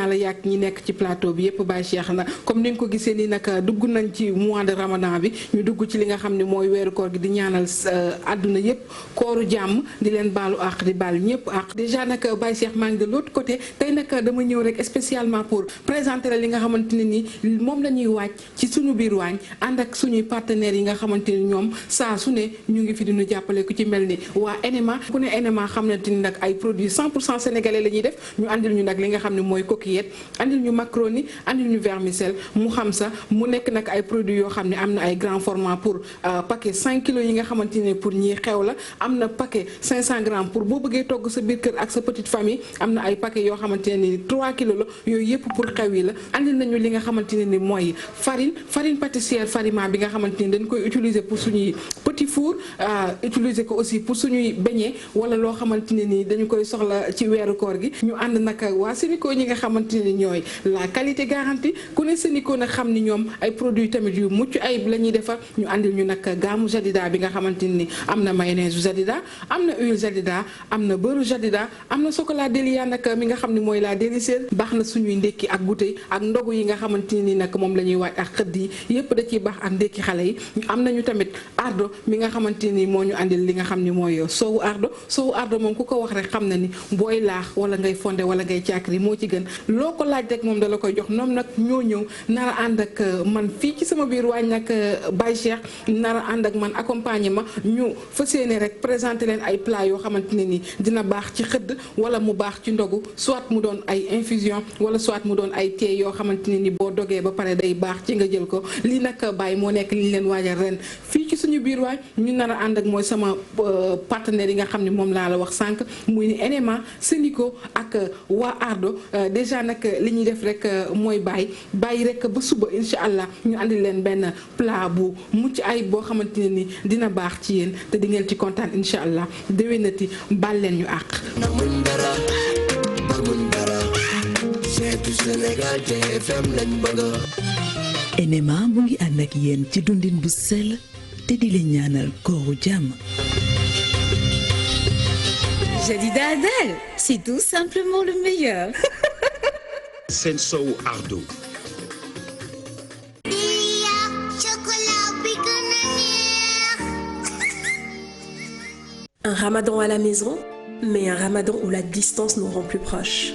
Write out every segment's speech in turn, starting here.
la yàgg ñi nekk ci plateau bi yëpp Baye Cheikh na comme ni nga ko gisee ni nag dugg nañ ci mois de Ramadan bi ñu dugg ci li nga xam ne mooy weeru koor gi di ñaanal àdduna yëpp kooru jàmm di leen baalu àq di baalu ñëpp àq déjà nag Baye Cheikh maa ngi de l'autre côté tey nag dama ñëw rek spécialement pour présenter la li nga xamante ne ni moom la ñuy waaj ci suñu biir waañ ànd ak suñuy partenaires yi nga xamante ni ñoom saa su ne ñu ngi fi di ñu jàppale ku ci mel ni waa NMA ku ne NMA xamante ni nag ay produits 100% sénégalais la ñuy def ñu andil ñu nag li nga xam ne mooy coquillette andil ñu macaroni andil ñu vermicelle mu xam sa mu nekk nag ay produits yoo xam ne am na ay grand format pour paquet 5 kilos yi nga xamante ne pour ñii xew la am na paquet 500 grammes pour boo bëggee togg sa biir kër ak sa petite famille am na ay paquet yoo xamante ne ni 3 kilos la yooyu yëpp pour xew yi la andil nañu li nga xamante ne ni mooy farine pâtissière Farima bi nga xamante ni dañ koy utiliser pour suñuy petit four utiliser ko aussi pour suñuy beignet wala loo xamante ne ni dañu koy soxla ci weeru koor gi ñu ànd nag waa Sénico ñi nga xamante ne ñooy la qualité garantie ku ne Sénico nag xam ni ñoom ay produits tamit yu mucc ayib la ñuy defar ñu àndil ñu nag gaamu Jadida bi nga xamante ni am na mayonnaise Jadida am na huile Jadida am na beurre Jadida am na chocolat Delia nag mi nga xam ne mooy la délicieuse baax na suñuy ndékki ak goûter ak ndogu yi nga xamante ni nag moom la ñuy waaj ak xëdd yi yépp da ciy baax ak ndékki xale yi am nañu tamit ardo mi nga xamante ni moo ñu àndil li nga xam ni mooy soowu ardo moom ku ko wax rek xam na ni booy laax wala ngay fonde wala ngay caakri moo ci gën loo ko laaj rek moom dala koy jox ñoom nag ñoo ñëw nar a ànd ak man fii ci sama biir waañ nag Baye Cheikh nar a ànd ak man accompagnement ñu fas yéene rek présenter leen ay plat yoo xamante ne ni dina baax ci xëdd wala mu baax ci ndogu soit mu doon ay infusion wala soit mu doon ay thé yoo xamante ne ni boo dogee ba pare day baax ci nga jël ko lii nag Baye moo nekk li ñu leen waajal ren fii ci suñu biir waañ ñu nar a ànd ak mooy sama partenaire yi nga xam ne moom laa la wax sànq muy ni NMA Sénico ak waa Ardo déjà nag li ñuy def rek mooy bàyyi rek ba suba incha allah ñu andi leen benn plat bu mucc ayib boo xamante ne ni dina baax ci yéen te di ngeen ci kontaan incha allah déwénati baal leen ñu àq. NMA mu ngi ànd ak yéen ci dundin bu sell te di leen ñaanal kooru jàmm. Jadida Adel, c'est tout simplement le meilleur. Sen sowu Ardo. Un ramadan à la maison, mais un ramadan où la distance nous rend plus proches.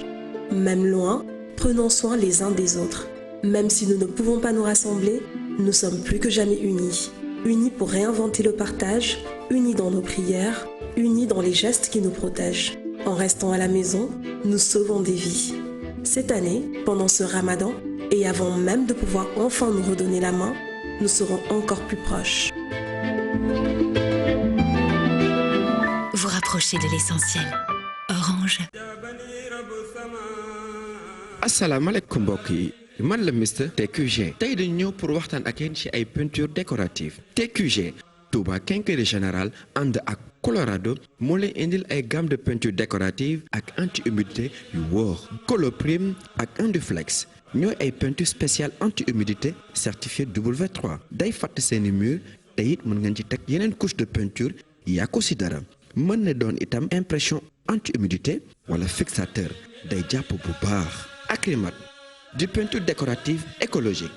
Même loin, prenons soin les uns des autres. Même si nous ne pouvons pas nous rassembler, nous sommes plus que jamais unis. Unis pour réinventer le partage, unis dans nos prières, unis dans les gestes qui nous protègent. En restant à la maison, nous sauvons des vies. Cette année, pendant ce ramadan, et avant même de pouvoir enfin nous redonner la main, nous serons encore plus proches. Vous rapprochez de l'essentiel. Orange. asalaamaaleykum mbokk yi man la Mr TQG tey dañu ñëw pour waxtaan ak yéen ci ay peinture décorative TQG Touba Quincaillerie Générale ànd ak Colorado moo leen indil ay gamme de peinture décorative ak anti-humidité yu wóor Coloprime ak Induflex ñooy ay peinture spéciale anti-humidité certifié W3 day fàtt seeni mur te it mën ngeen ci teg yeneen couche de peinture yàqu ci dara mën na doon itam impression anti-humidité wala fixateur day jàpp bu baax Acrymat di peinture décorative écologique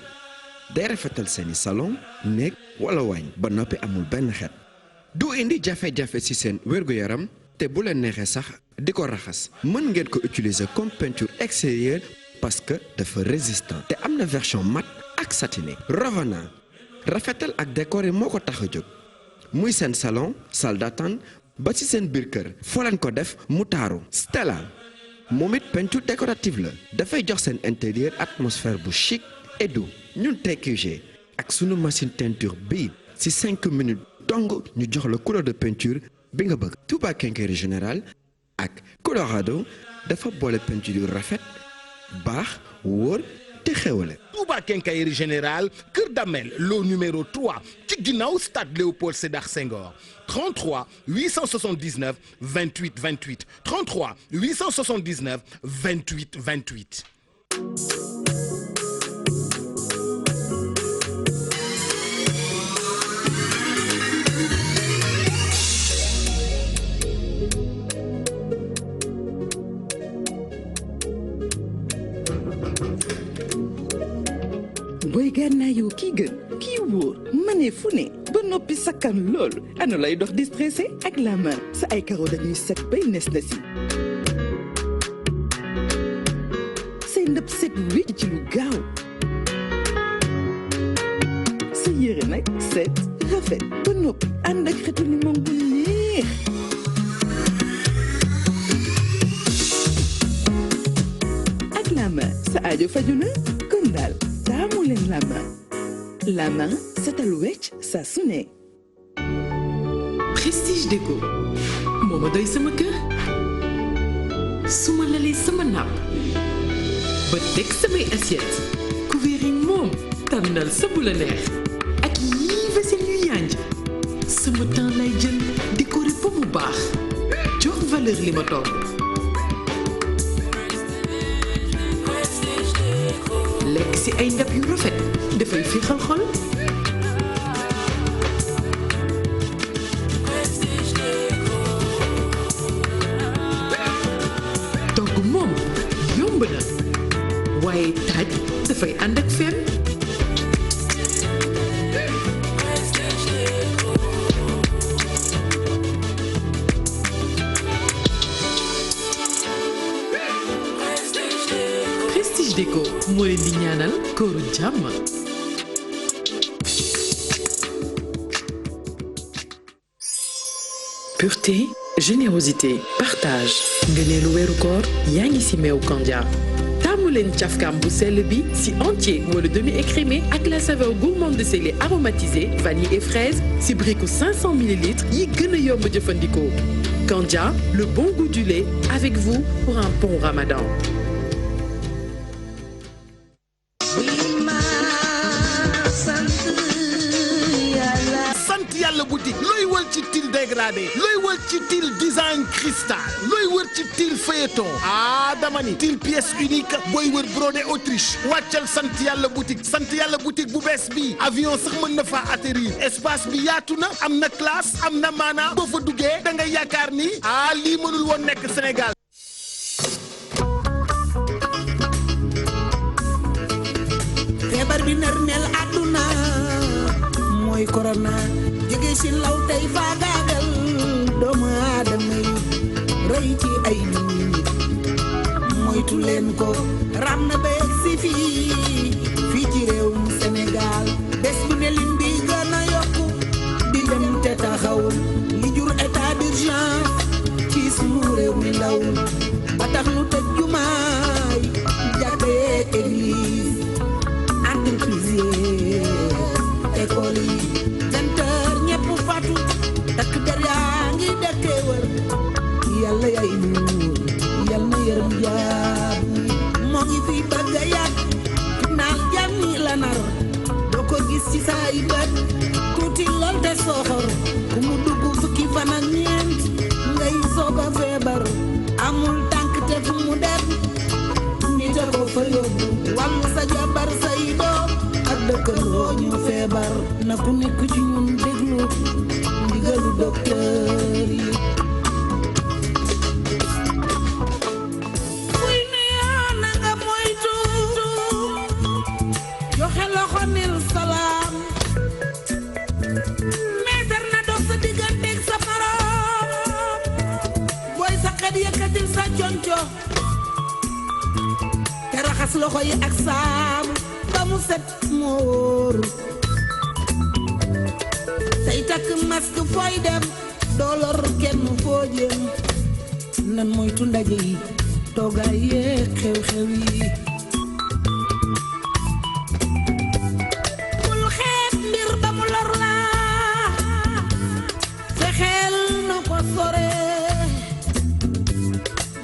day rafetal seeni salon néeg wala waañ ba noppi amul benn xeet du indi jafe-jafe ci seen wér-gu-yaram te bu leen neexee sax di ko raxas mën ngeen ko utiliser comme peinture extérieure parce que dafa résistant te am na version mat ak satiné Ravana rafetal ak décoré moo ko tax a jóg muy seen salon salle d'attente ba ci seen biir kër foo leen ko def mu taaru Stella moom it peinture décorative la dafay jox seen intérieur atmosphère bu chic et doux ñun TQG ak sunu machine teinture bii ci 5 minutes dong ñu jox la couleur de peinture bi nga bëgg. Touba Quincaillerie Générale ak Colorado dafa boole peinture yu rafet baax wóor te xewale. Touba Quincaillerie Générale Kër Damel lot numéro 3 ci ginnaaw stade Léopold Sédar Senghor 33 879 28 28 33 879 28 28. booy gànnaayoo kii gën kii wóor mane fu ne ba noppi sakkan lool ana lay dox di stressé ak la main sa ay karo dañuy set bay nes na si say ndëpp set wécc ci lu gaaw sa yére nag set rafet ba noppi ànd ak xetu limon bu neex ak la main sa aajo faju na kon daal taamu leen la main setal wecc saa su ne. Prestige Déco moo ma doy sama kër su ma lalee sama napp ba teg samay assiette couvert yi moom tànnal sa bu la neex ak yii vaisselle yu yànj sama temps lay jël décoré ba mu baax jox valeur li ma togg lekk si ay ndab yu rafet dafay féexal xol togg moom yomb na waaye taaj dafay ànd ak fenn Prestige Déco moo leen di ñaanal kóoru jàmm. Pureté, générosité, partage. ngëneelu weeru koor yaa ngi ci meew Kandia. taamu leen cafkaam bu sell bi ci entier wala demi-écrémé ak la saveur gourmande de ses laits aromatisés vanille et fraise ci briku 500 ml yi gën a yomb jëfandikoo. Kandia, le bon goût du lait avec vous pour un bon Ramadan. Yàlla boutique looy wër ci til dégradé looy wër ci til design cristal looy wër ci til feuilleton dama ni til pièce unique booy wër brodé Autriche wàccal sant yàlla boutique bu bees bi avion sax mën na fa atterrir espace bi yaatu na am na classe am na maana boo fa duggee da ngay yaakaar ni lii mënul woon nekk Sénégal. feebar bi nërmeel àdduna mooy corona jóge ci law tey faagaagal doomu aadama yi rëy ci ay nit moytu leen ko ram na ba si fii ci réewum Sénégal bés bu ne lim bi gën a yokku di dem te taxawul li jur état d'urgence ci sunu réew mi ndaw ba tax lu tëj jumaay jàkka yeeg église entreprise école yi ñépp fatu takk der yaa ngi dëkkee wër yàlla yay nuur yàlla na yërëm jaam moo ngi fi bëgg a yàgg naal jàmm ñi la nar doo ko gis ci say bët tuuti lool te soxor ku mu dugg fukki fan ak ñeent ngay soog a feebar amul tànk te fu mu dem nit a ko fa yóbbu wàllu sa jabar say doom ak dëkkandoo ñu feebar na ku nekk ci ñun déglu ndigalu docteur yi kuy nuyoo na nga moytu joxe loxo nil salaam meetar na dox sa digganteeg sa morom booy sa xet yëkkatil sa conco te raxas loxo yi ak saabu ba mu set moo wóor tey takk masque fooy dem doolor kenn foo jëm nan moytu ndaje yi toogaay yeeg xew-xew yi bul xeet mbir ba mu lor la fexeel na ko sore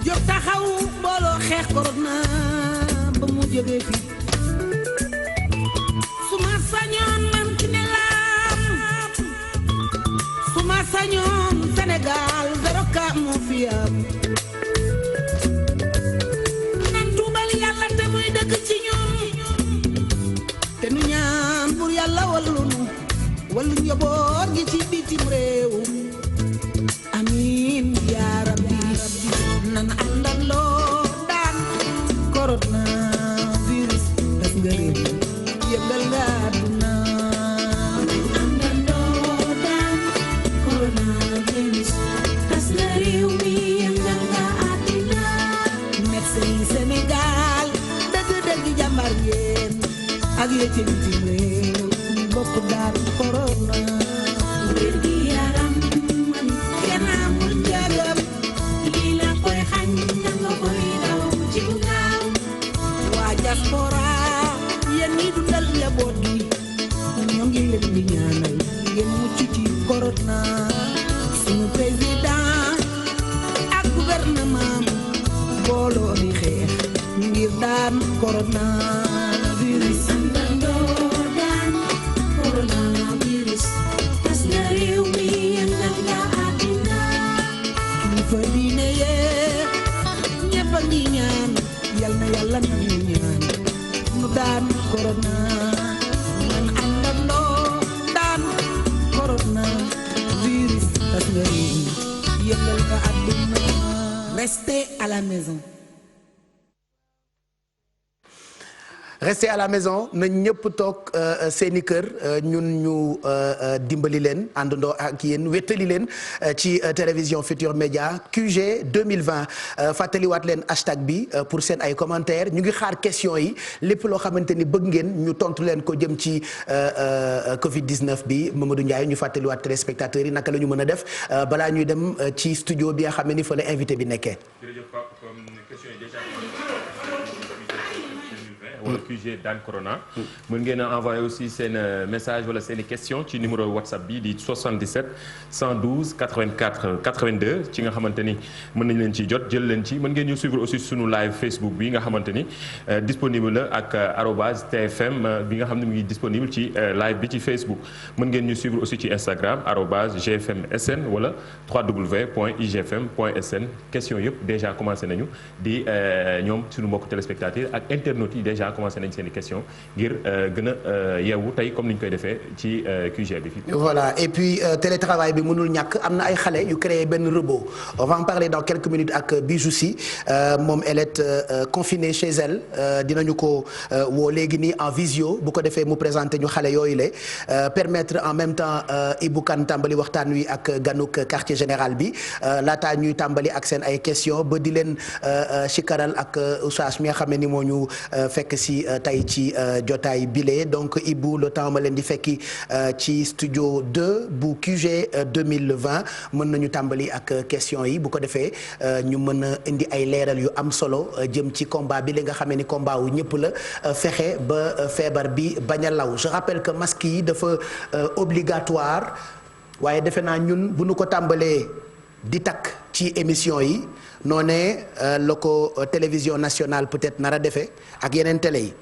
jóg taxaw booloo xeex corona ba mu jóge fi suma sañoon man ki ne laam suma sañoon Sénégal zéro cas moo fi am nan tuubal yàlla te muy dëgg ci ñun te nu ñaan bur yàlla wallu nu wallu njaboot gi ci bitim réew amiin yaa rabbi nan àndandoo daan corona virus ak ya ca bitim réew ñu bokk daan corona wér gi yaram man kenn amul njagam lii la koy xañ danga koy daw ci bu gaaw waa diaspora yéen ñi dundal njaboot gi ñoo ngi leen di ñaanal ngeen mucc ci corona suñu président ak gouvernement booloo di xeex ngir daan corona virus daan corona virus tas na réew mi yëngal nga àddina kilifa diine yee ñëpp a ngi ñaan yal na yàlla nangu ñaan nu daan corona man àndandoo daan corona virus tas na réew mi yëngal nga àddina. Restez à la maison. Restez à la maison na ñëpp toog seeni kër ñun ñu dimbali leen àndandoo ak yéen wéttali leen ci télévision Futur Média QG 2020 fàttaliwaat leen hashtag bi pour seen ay commentaires ñu ngi xaar question yi lépp loo xamante ni bëgg ngeen ñu tontu leen ko jëm ci Covid 19 bi Mamadou Ndiaye ñu fàttaliwaat téléspectateurs yi naka la ñu mën a def balaa ñuy dem ci studio bi nga xam ne ni fa la invité bi nekkee. wala QG daan corona mën ngeen a envoyé aussi seen message wala seen i question ci numéro WhatsApp bi di 77 112 84 82 ci nga xamante ni mën nañ leen ci jot jël leen ci mën ngeen ñu suivre aussi sunu live Facebook bi nga xamante ni disponible la ak arobase TFM bi nga xam ne mu ngi disponible ci live bi ci Facebook mën ngeen ñu suivre aussi ci Instagram arobase GFMSN wala www.igfm.sn question yëpp déjà commencé nañu di ñoom sunu mbokk téléspectateurs ak internautes yi déjà commencé nañ seen i question ngir gën a yeewu tey comme ni ñu koy defee ci QG bi fii. Voilà et puis télétravail bi mënul ñàkk am na ay xale yu créé benn robot on va en parler dans quelques minutes ak Bijou Sy moom elle est confinée chez elle dinañu ko woo léegi nii en visio bu ko defee mu présenté ñu xale yooyu la permettre en même temps Ibou Kane tàmbali waxtaan wi ak ganuk quartier général bi laataa ñuy tàmbali ak seen ay question ba di leen chikaral ak oustaz mi nga xam ne ni moo ñu fekk si tey ci jotaay bile donc Ibou le temps ma leen di fekki ci studio 2 bu QG 2020 mën nañu tàmbali ak question yi bu ko defee ñu mën a indi ay leeral yu am solo jëm ci combat bi li nga xamee ni combat wu ñëpp la fexe ba feebar bi bañ a law je rappelle que masque yi dafa obligatoire waaye defe naa ñun bu nu ko tàmbalee di takk ci émission yi noonee la ko télévision nationale peut-être nar a defee ak yeneen télé yi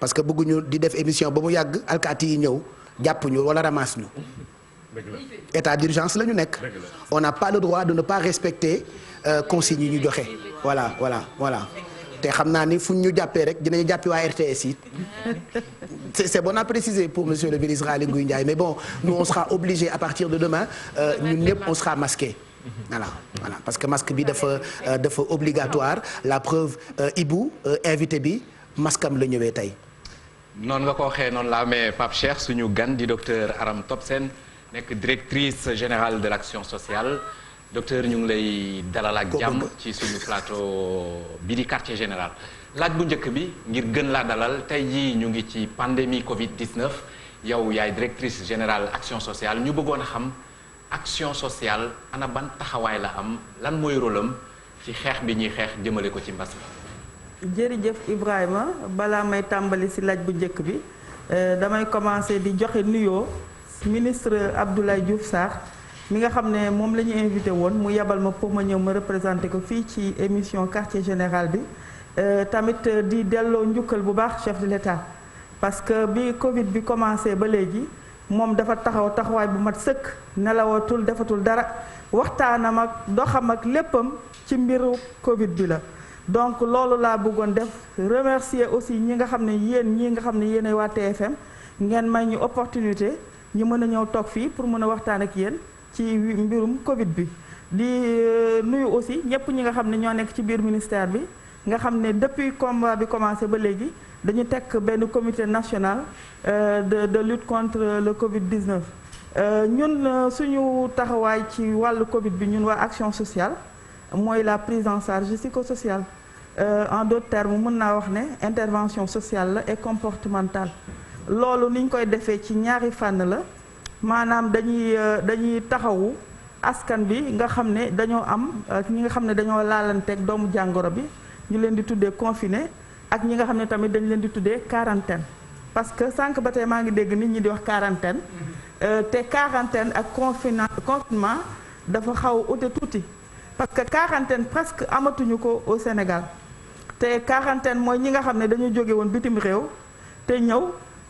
parce que bëgguñu di def émission ba mu yàgg alkaati yi ñëw jàpp ñu wala ramasse ñu état d'urgence la ñu nekk on n'a pas le droit de ne pas respecter consignes yi ñu joxe voilà te xam naa ni fu ñu jàppee rek dinañu jàppi waa RTS yi c'est bon à préciser pour monsieur le ministre Aly Ngouille Ndiaye mais bon nous on sera obligé à partir de demain ñun ñëpp on sera masqué voilà parce que masque bi dafa obligatoire la preuve Ibou invité bi masque am la ñëwee tey. noonu nga ko waxee noonu la amee Pape Cheikh suñu gan di docteur Aram Top Sène nekk directrice générale de l'action sociale docteur ñu ngi lay dalal ak jàmm ci suñu plateau bi di quartier général laaj bu njëkk bi ngir gën laa dalal tey jii ñu ngi ci pandémie Covid 19 yow yaay directrice générale action sociale ñu bëggoon a xam. action sociale ana ban taxawaay la am lan mooy rôle am ci xeex bi ñuy xeex jëmale ko ci mbas mi. jërëjëf Ibrahima balaa may tàmbali ci laaj bu njëkk bi damay commencer di joxe nuyoo ministre Abdoulaye Diouf Sarr mi nga xam ne moom la ñu invité woon mu yebal ma pour ma ñëw ma représenter ko fii ci émission quartier général bi tamit di delloo njukkal bu baax chef de l'État parce que bi Covid bi commencé ba léegi. moom dafa taxawaay bu mat sëkk nelawatul defatul dara waxtaanam ak doxam ak léppam ci mbiru Covid bi la donc loolu laa bëggoon def remercier aussi ñi nga xam ne yéen waa TFM ngeen may ñu opportunité ñu mën a ñëw toog fii pour mën a waxtaan ak yéen ci mbirum Covid bi di nuyu aussi ñëpp ñi nga xam ne ñoo nekk ci biir ministère bi nga xam ne depuis combat bi commencé ba léegi dañu teg benn comité national de lutte contre le Covid-19 ñun suñu taxawaay ci wàllu Covid bi ñun waa action sociale mooy la prise en charge psychosociale en d'autres termes mën naa wax ne intervention sociale la et comportementale loolu niñ koy defee ci ñaari fànn la maanaam dañuy taxawu askan bi nga xam ne dañoo am ñi nga xam ne dañoo laalanteeg doomu jàngoro bi ñu leen di tuddee confiné ak ñi nga xam ne tamit dañ leen di tuddee quarantaine parce que sànq ba tey maa ngi dégg nit ñi di wax quarantaine te quarantaine ak confinement dafa xaw ute tuuti parce que quarantaine presque amatuñu ko au Sénégal te quarantaine mooy ñi nga xam ne dañu jóge woon bitim réew te ñëw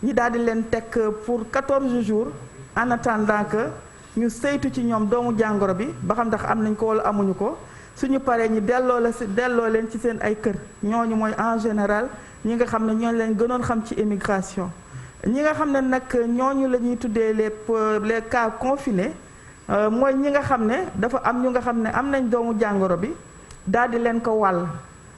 ñi daal di leen teg pour 14 jours en attendant que ñu saytu ci ñoom doomu jàngoro bi ba xam ndax am nañ ko wala amuñu ko suñu paree ñi delloo leen ci seen ay kër ñooñu mooy en général ñi nga xam ne ñooñu leen gënoon xam ci immigration ñi nga xam ne nag ñooñu la ñuy tuddee les cas confinés mooy ñi nga xam ne dafa am ñu nga xam ne am nañ doomu jàngoro bi daal di leen ko wàll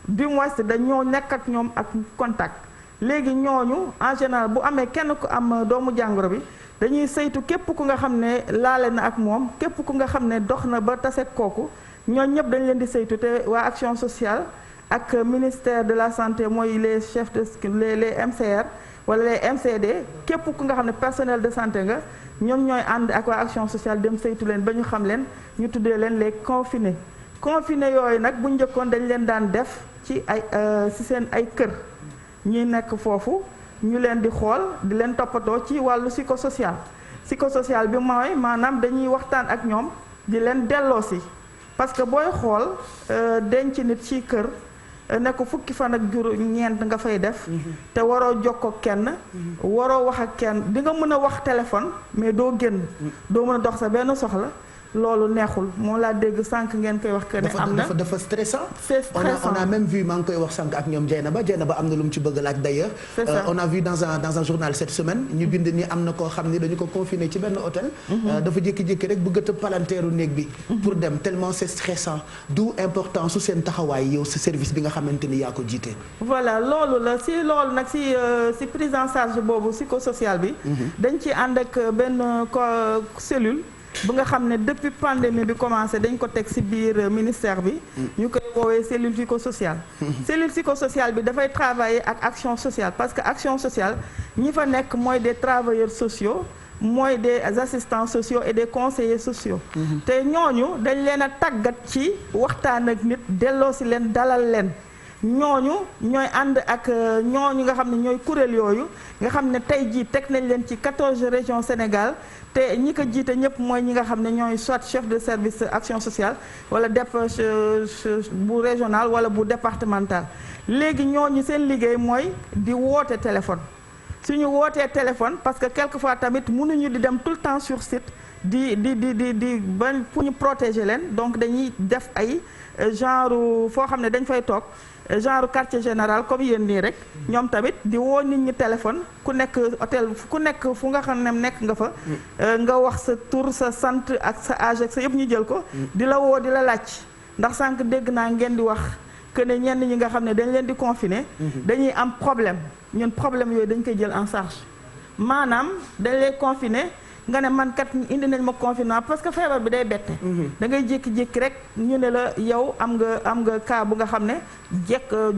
du moins dañoo nekk ak ñoom ak contact léegi ñooñu en général bu amee kenn ku am doomu jàngoro bi dañuy saytu képp ku nga xam ne laale na ak moom képp ku nga xam ne dox na ba taseeg kooku ñooñu ñëpp dañ leen di saytu te waa action sociale ak ministère de la santé mooy les chefs de les MCR wala les MCD képp ku nga xam ne personnel de santé nga ñoom ñooy ànd ak waa action sociale dem saytu leen ba ñu xam leen ñu tuddee leen les confinés yooyu nag bu njëkkoon dañ leen daan def ci seen ay kër ñi nekk foofu ñu leen di xool di leen toppatoo ci wàllu psychosocial bi mooy maanaam dañuy waxtaan ak ñoom di leen delloosi parce que booy xool denc nit ci kër ne ko fukki fan ak ñeent nga fay def te waroo jokkoo kenn waroo wax ak kenn di nga mën a wax téléphone mais doo génn doo mën a dox sa benn soxla loolu neexul moo laa dégg sànq ngeen koy wax que ne am na dafa stressant. C'est stressant. On a même vu maa ngi koy wax sànq ak ñoom Dieynaba am na lu mu ci bëgg laaj d'ailleurs. On a vu dans un journal cette semaine ñu bind ni am na koo xam ni dañu ko confiné ci benn hôtel. dafa jékki-jékki rek bëgg a tëb palanteeru néeg bi. pour dem tellement c'est stressant d'où importance su seen taxawaay yow sa service bi nga xamante ni yaa ko jiite. voilà loolu la si loolu nag si prise en charge boobu psychosocial bi. dañ ci ànd ak benn cellule. bu nga xam ne depuis pandémie bi commencé dañ ko teg ci biir ministère bi ñu koy woowee cellule psychosociale cellule psychosociale bi dafay travailler ak action sociale parce que action sociale ñi fa nekk mooy des travailleurs sociaux mooy des assistants sociaux et des conseillers sociaux te ñooñu dañ leen a tàggat ci waxtaan ak nit delloo ci leen dalal leen ñooñu ñooy ànd ak ñooñu nga xam ne ñooy kuréel yooyu nga xam ne tey jii teg nañ leen ci 14 régions Sénégal te ñi ko jiite ñëpp mooy ñi nga xam ne ñooy soit chef de service action sociale wala bu régional wala bu départemental léegi ñooñu seen liggéey mooy di woote téléphone suñu wootee téléphone parce que quelquefois tamit mënuñu di dem tout le temps sur site di ba pour ñu protéger leen donc dañuy def ay genre foo xam ne dañ fay toog genre quartier général comme yéen nii rek ñoom tamit di woo nit ñi téléphone ku nekk hôtel ku nekk fu nga xam ne nekk nga fa nga wax sa tur sa sant ak sa âge ak sa yëpp ñu jël ko di la woo di la laaj ndax sànq dégg naa ngeen di wax que ne ñenn ñi nga xam ne dañ leen di confiner dañuy am problème ñun problème yooyu dañ koy jël en charge maanaam dañ lay confiner nga ne man kat indi nañ ma confinement parce que feebar bi day bette da ngay jékki-jékki rek ñu ne la yow am nga cas bu nga xam ne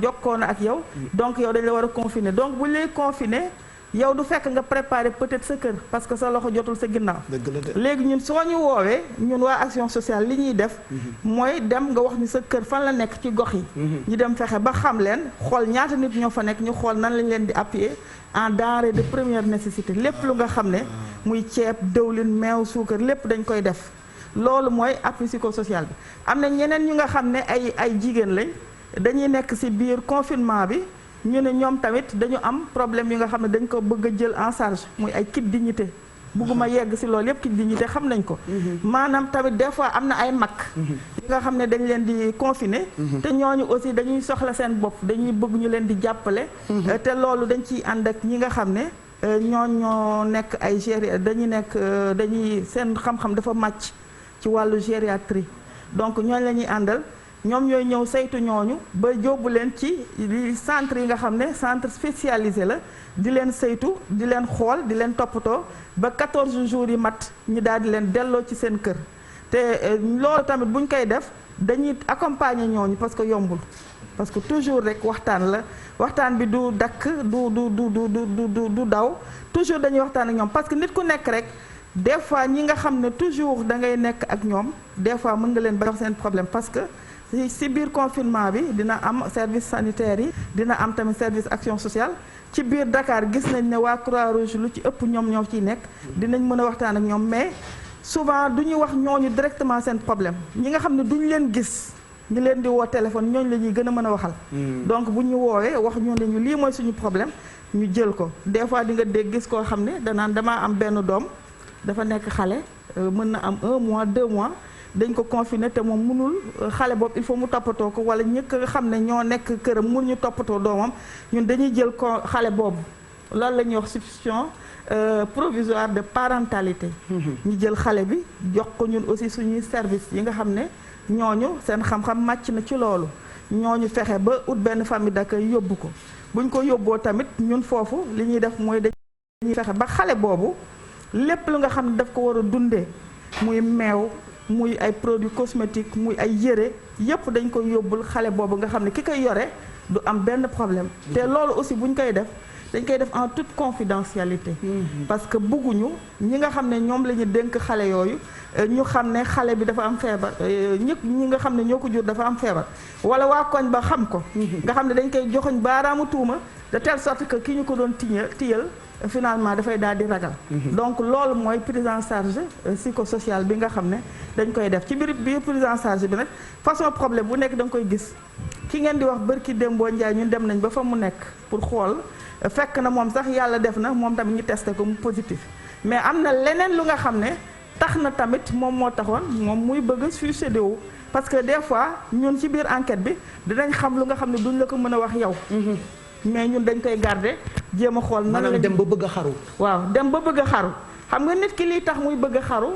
jokkoo na ak yow donc yow dañ la war a confiner donc bu lay confiner yow du fekk nga préparer peut-être sa kër parce que sa loxo jotul sa ginnaaw léegi ñun soo ñu woowee ñun waa action sociale li ñuy def mooy dem nga wax ni sa kër fan la nekk ci gox yi ñu dem fexe ba xam leen xool ñaata nit ñoo fa nekk ñu xool nan lañ leen di appuyer en denrée de première nécessité lépp lu nga xam ne muy ceeb dëwlin meew suukar lépp dañ koy def loolu mooy appui psychosocial bi am na ñeneen ñu nga xam ne ay jigéen lañ dañuy nekk ci biir confinement bi ñu ne ñoom tamit dañu am problème yi nga xam ne dañ ko bëgg a jël en charge muy ay kit dignité bugguma yegg ci loolu yépp kit dignité xam nañ ko maanaam tamit des fois am na ay mag yi nga xam ne dañ leen di confiner te ñooñu aussi dañuy soxla seen bopp dañuy bëgg ñu leen di jàppale te loolu dañ ciy ànd ak ñi nga xam ne ñoo nekk ay dañuy seen xam-xam dafa màcc ci wàllu gériatrie donc ñooñu la ñuy àndal ñoom ñooy ñëw saytu ñooñu ba yóbbu leen ci centre yi nga xam ne centre spécialisé la di leen saytu di leen xool di leen toppatoo ba 14 jours yi mat ñi daal di leen delloo ci seen kër te loolu tamit buñ koy def dañuy accompagner ñooñu parce que yombul parce que toujours rek waxtaan la waxtaan bi du dakk du daw toujours dañuy waxtaan ak ñoom parce que nit ku nekk rek des fois ñi nga xam ne toujours da ngay nekk ak ñoom des fois mën nga leen ba wax seen problème parce que si biir confinement bi dina am service sanitaire yi dina am tamit service action sociale ci biir Dakar gis nañ ne waa Croix-Rouge lu ci ëpp ñoom ñoo ciy nekk dinañ mën a waxtaan ak ñoom mais souvent du ñu wax ñooñu directement seen problème ñi nga xam ne duñu leen gis ñu leen di woo téléphone ñooñu la ñuy gën a mën a waxal. donc bu ñu woowee wax ñu ne ñu lii mooy suñu problème ñu jël ko des fois di nga dégg gis koo xam ne danaan damaa am benn doom dafa nekk xale mën na am 1 mois 2 mois dañ ko confiné te moom mënul xale boobu il faut mu toppatoo ko wala ñi nga xam ne ñoo nekk këram mun ñu toppatoo doomam ñun dañuy jël ko xale boobu loolu la ñuy wax substitution provisoire de parentalité. ñu jël xale bi jox ko ñun aussi suñuy service yi nga xam ne ñooñu seen xam-xam màcc na ci loolu ñooñu fexe ba ut benn famille d'accueil yóbbu ko buñ ko yóbboo tamit ñun foofu li ñuy def mooy dañuy fexe ba xale boobu lépp lu nga xam ne daf ko war a dundee muy meew muy ay produits cosmétiques muy ay yére yépp dañ koy yóbbul xale boobu nga xam ne ki koy yore du am benn problème te loolu aussi buñ koy def dañ koy def en toute confidentialité parce que bëgguñu ñi nga xam ne ñoom la ñu dénk xale yooyu ñu xam ne xale bi dafa am feebar ñi nga xam ne ñoo ko jur dafa am feebar wala waa koñ ba xam ko nga xam ne dañ koy joxoñ baaraamu tuuma de telle sorte que ki ñu ko doon tiyal finalement dafay daal di ragal donc loolu mooy prise en charge psychosociale bi nga xam ne dañ koy def ci biir prise en charge bi nag façon problème bu nekk da nga koy gis ki ngeen di wax bërki Dembo Ndiaye ñun dem nañ ba fa mu nekk pour xool fekk na moom sax yàlla def na moom tamit ñu testé ko mu positif mais am na leneen lu nga xam ne tax na tamit moom moo taxoon moom muy bëgg suicide wu parce que des fois ñun ci biir enquête bi dinañ xam lu nga xam ne duñ la ko mën a wax yow mais ñun dañ koy garder jéem a xool nan la dem ba bëgg a xaru waaw dem ba bëgg a xaru xam nga nit ki liy tax muy bëgg a xaru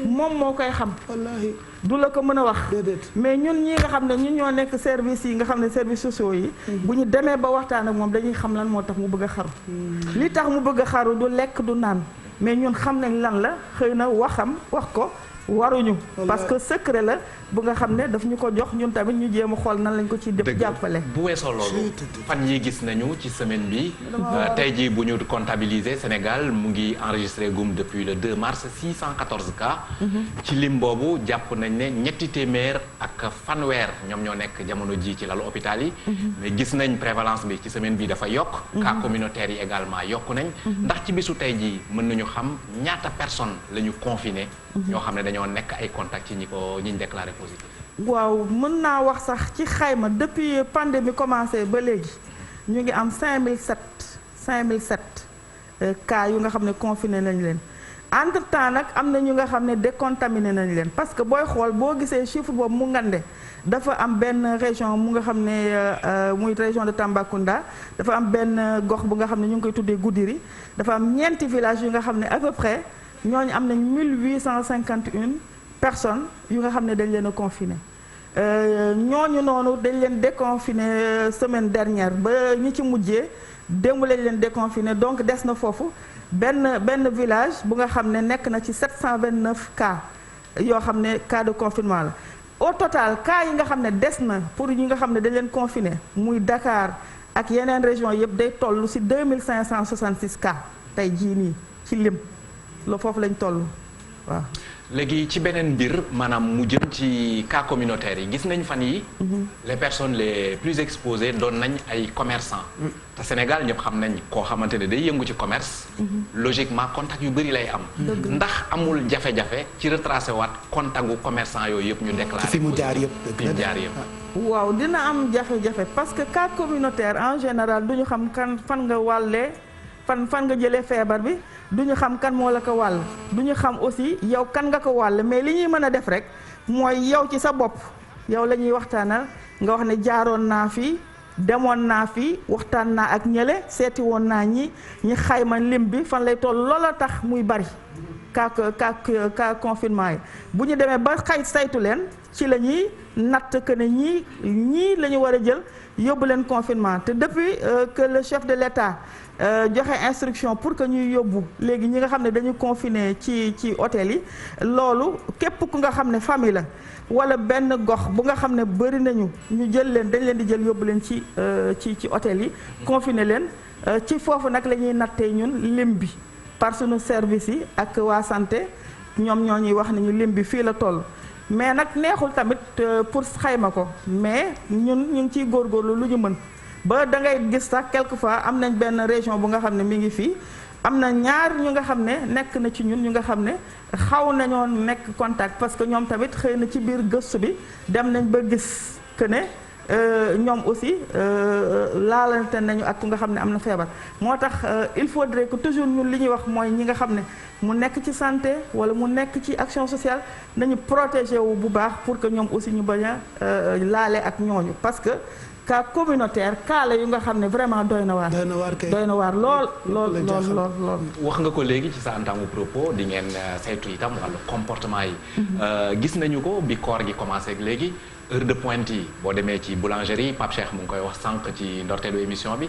moom moo koy xam wallaahi du la ko mën a wax mais ñun ñi nga xam ne ñun ñoo nekk service yi nga xam ne services sociaux yi bu ñu demee ba waxtaan ak moom dañuy xam lan moo tax mu bëgg a xaru li tax mu bëgg a xaru du lekk du naan mais ñun xam nañ lan la xëy na wax ko waruñu parce que secret la bu nga xam ne daf ñu ko jox ñun tamit ñu jéem a xool nan lañ ko ci def jàppale bu weesoo loolu fan yi gis nañu ci semaine bi tey jii bu ñu comptabiliser Sénégal mu ngi enregistré gum depuis le 2 mars 614 cas ci lim boobu jàpp nañ ne ñetti téeméer ak fanweer ñoom ñoo nekk jamono ji ci lalu hôpital yi mais gis nañ prévalence bi ci semaine bi dafa yokk cas communautaires yi également yokk nañ ndax ci bisu tey jii mën nañu xam ñaata personnes la ñu confiné ñoo xam ne dañoo nekk ay contact ci ñi ñu déclaré positif. waaw mën naa wax sax ci xayma depuis pandémie commencé ba léegi ñu ngi am 5007 cas yu nga xam ne confiné nañ leen entre temps nag am na ñu nga xam ne décontaminé nañ leen parce que booy xool boo gisee chiffre boobu mu ngande dafa am benn région mu nga xam ne muy région de Tambacounda dafa am benn gox bu nga xam ne ñu ngi koy tuddee Goudiri dafa am ñeenti villages yu nga xam ne à peu près ñooñu am nañ 1851 personnes yu nga xam ne dañ leen a confiné ñooñu noonu dañ leen déconfiné semaine dernière ba ñi ci mujjee démb lañ leen déconfiné donc des na foofu benn village bu nga xam ne nekk na ci 729 cas yoo xam ne cas de confinement la au total cas yi nga xam ne des na pour ñi nga xam ne dañ leen confiné muy Dakar ak yeneen région yëpp day toll ci 2566 cas tey jii nii ci lim la foofu lañ toll waaw. léegi ci beneen mbir maanaam mu jëm ci cas communautaire yi gis nañ fan yi les personnes les plus exposées doon nañ ay commerçants te Sénégal ñëpp xam nañ koo xamante ne day yëngu ci commerce logiquement contact yu bëri lay am ndax amul jafe-jafe ci retracé waat contact gu commerçant yooyu yëpp ñu déclaré fi mu jaar yëpp waaw dina am jafe-jafe parce que cas communautaire en général du ñu xam kan fan nga wàllee fan nga jëlee feebar bi du ñu xam kan moo la ko wàll du ñu xam aussi yow kan nga ko wàll mais li ñuy mën a def rek mooy yow ci sa bopp yow la ñuy waxtaanal nga wax ne jaaroon naa fi demoon naa fi waxtaan naa ak ñële seeti woon naa ñi xayma lim bi fan lay toll loola tax muy bari cas confinement yi bu ñu demee ba saytu leen ci la ñuy natt que ne ñii la ñu war a jël yóbbu leen confinement te depuis que le chef de l'État joxe instruction pour que ñuy yóbbu léegi ñi nga xam ne dañu confiné ci hôtel yi loolu képp ku nga xam ne famille la wala benn gox bu nga xam ne bëri nañu ñu jël leen dañ leen di jël yóbbu leen ci hôtel yi confiné leen ci foofu nag la ñuy nattee ñun lim bi par sunu service yi ak waa santé ñoom ñoo ñuy wax ne ñu lim bi fii la toll mais nag neexul tamit pour xayma ko mais ñun ñu ngi ciy góorgóorlu lu ñu mën ba da ngay gis sax quelquefois am nañ benn région bu nga xam ne mi ngi fii am na ñaar ñu nga xam ne nekk na ci ñun ñu nga xam ne xaw nañoo nekk contact parce que ñoom tamit xëy na ci biir gëstu bi dem nañ ba gis que ne ñoom aussi laalante nañu ak ku nga xam ne am na feebar moo tax il faudrait que toujours ñun li ñuy wax mooy ñi nga xam ne mu nekk ci santé wala mu nekk ci action sociale nañu protéger wu bu baax pour que ñoom aussi ñu bañ a laale ak ñooñu parce que cas communautaire cas la yu nga xam ne vraiment doy na waar. doy na waar lool. wax nga ko léegi ci sa entame propos di ngeen saytu itam wàllu comportement yi. gis nañu ko bi koor gi commencé ak léegi heure de pointe yi boo demee ci boulangerie Pape Cheikh mu ngi koy wax sànq ci ndorteelu émission bi.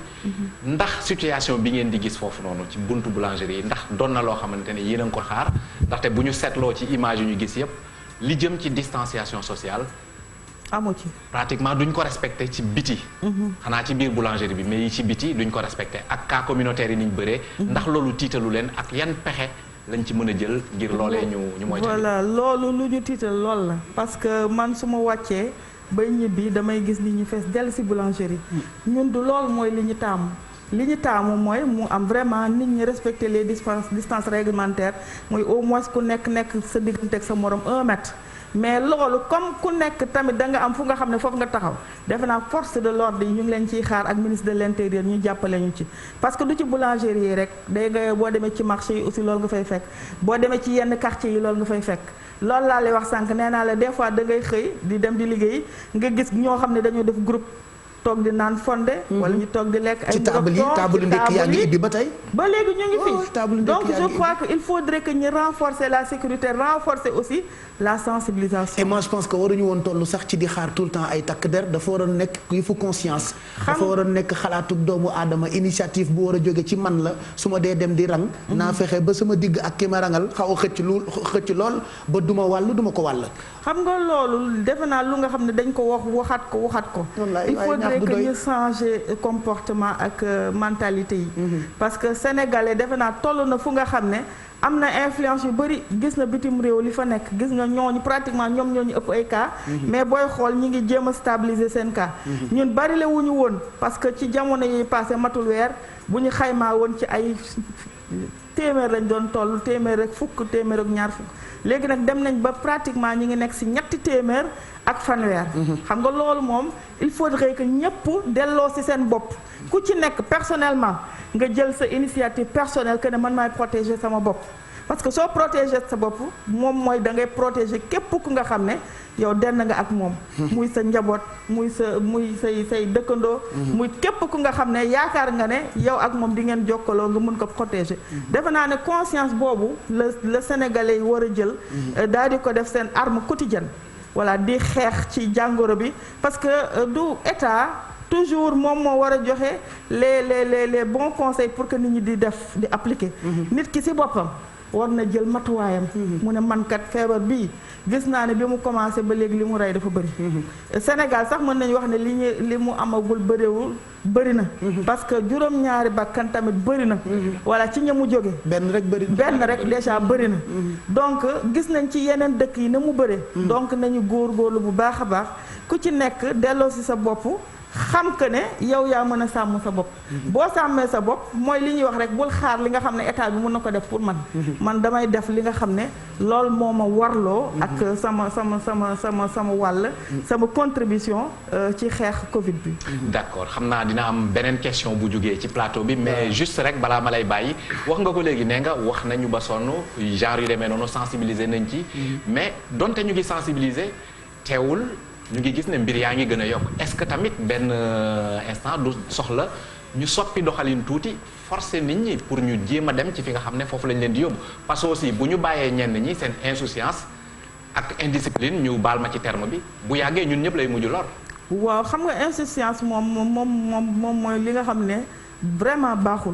ndax situation bi ngeen di gis foofu noonu ci buntu boulangerie yi ndax doon na loo xamante ne yéen a ngi ko xaar ndaxte bu ñu seetloo ci image yu ñu gis yëpp li jëm ci distanciation sociale. amu ci pratiquement duñ ko respecté ci biti. xanaa ci biir boulangerie bi mais yi ci biti duñ ko respecté ak cas communautaire yi niñ bëree. ndax loolu tiitalu leen ak yan pexe lañ ci mën a jël ngir loolee ñu moytu. voilà loolu lu ñu tiital lool la parce que man su ma wàccee bay ñibbi damay gis nit ñi fees dell si boulangerie. ñun du loolu mooy li ñu taamu. li ñu taamu mooy mu am vraiment nit ñi respecter les distances réglementaires mooy au moins ku nekk sa diggante ak sa morom 1 mètre. mais loolu comme ku nekk tamit da nga am fu nga xam ne foofu nga taxaw defe naa force de l'ordre yi ñu ngi leen ciy xaar ak ministre de l'intérieur ñu jàppale ñu ci parce que du ci boulangerie yi rek day nga boo demee ci marché yi aussi loolu nga fay fekk boo demee ci yenn quartier yi loolu nga fay fekk loolu laa lay wax sànq nee naa la des fois da ngay xëy di dem di liggéey nga gis ñoo xam ne dañoo def groupe toog di naan fonde wala ñu toog di lekk ay ci table ndekki yaa ngi ibbi ba tey ba léegi ñu ngi fi donc je crois que il faudrait que ñu renforcer la sécurité renforcer aussi la sensibilisation. et moi je pense que waruñu woon toll sax ci di xaar tout le temps ay takk der dafa war a nekk il faut conscience. dafa war a nekk xalaatu doomu aadama initiative bu war a jóge ci man la su ma dee dem di rang. naa fexe ba sama digg ak ki ma rangal xaw a xëcc lool ba duma wàll duma ko wàll. xam nga loolu defe naa lu nga xam ne dañ ko waxaat ko. il faudrait que ñu changer comportement ak mentalité yi. parce que sénégalais defe naa toll na fu nga xam ne. am na influence yu bëri gis na bitim réew li fa nekk gis nga ñooñu pratiquement ñoom ñooñu ëpp ay cas. mais booy xool ñi ngi jéem a stabiliser seen cas. ñun bari la wuñu woon parce que ci jamono yi passé matul weer bu ñu xaymaa woon ci ay téeméer lañ doon toll téeméer ak fukk téeméer ak ñaar fukk léegi nag dem nañ ba pratiquement ñi ngi nekk si ñetti téeméer ak fanweer. xam nga loolu moom il faudrait que ñëpp delloo si seen bopp ku ci nekk personnellement. nga jël sa initiative personnelle que ne man maay protéger sama bopp parce que soo protéger sa bopp moom mooy da ngay protéger képp ku nga xam ne yow denn nga ak moom. muy sa njaboot muy say dëkkandoo. muy képp ku nga xam ne yaakaar nga ne yow ak moom di ngeen jokkaloo nga mun ko protéger. defe naa ne conscience boobu la sénégalais yi war a jël. daal di ko def seen arme quotidienne. voilà di xeex ci jàngoro bi parce que du état. toujours moom moo war a joxe les bons conseils pour que nit ñi di appliquer. nit ki ci boppam war na jël matuwaayam. mu ne man kat feebar bii gis naa ne bi mu commencé ba léegi li mu rey dafa bëri. Sénégal sax mën nañu wax ne li mu amagul bëri na. parce que juróom-ñaari bakkan tamit bëri na. voilà ci ña mu jóge benn rek déjà bëri na. donc gis nañ ci yeneen dëkk yi na mu bëree. donc nañu góorgóorlu bu baax a baax ku ci nekk delloo ci sa bopp. xam que ne yow yaa mën a sàmm sa bopp. boo sàmmee sa bopp mooy li ñuy wax rek bul xaar li nga xam ne état bi mën na ko def pour man. man damay def li nga xam ne loolu moo ma warloo. ak sama wàll. sama contribution ci xeex Covid bi. d'accord xam naa dina am beneen question bu jógee ci plateau bi mais juste rek balaa ma lay bàyyi wax nga ko léegi nee nga wax nañu ba sonn genre yu demee noonu sensibiliser nañ ci. mais donte ñu ngi sensibiliser teewul. ñu ngi gis ne mbir yaa ngi gën a yokk est-ce que tamit benn instant du soxla ñu soppi doxalin tuuti forcer nit ñi pour ñu jéem a dem ci fi nga xam ne foofu lañ leen di yóbbu parce que aussi bu ñu bàyyee ñenn ñi seen insouciance ak indiscipline ñu baal ma ci terme bi bu yàggee ñun ñëpp lay mujj lor. waaw xam nga insouciance moom mooy li nga xam ne vraiment baaxul.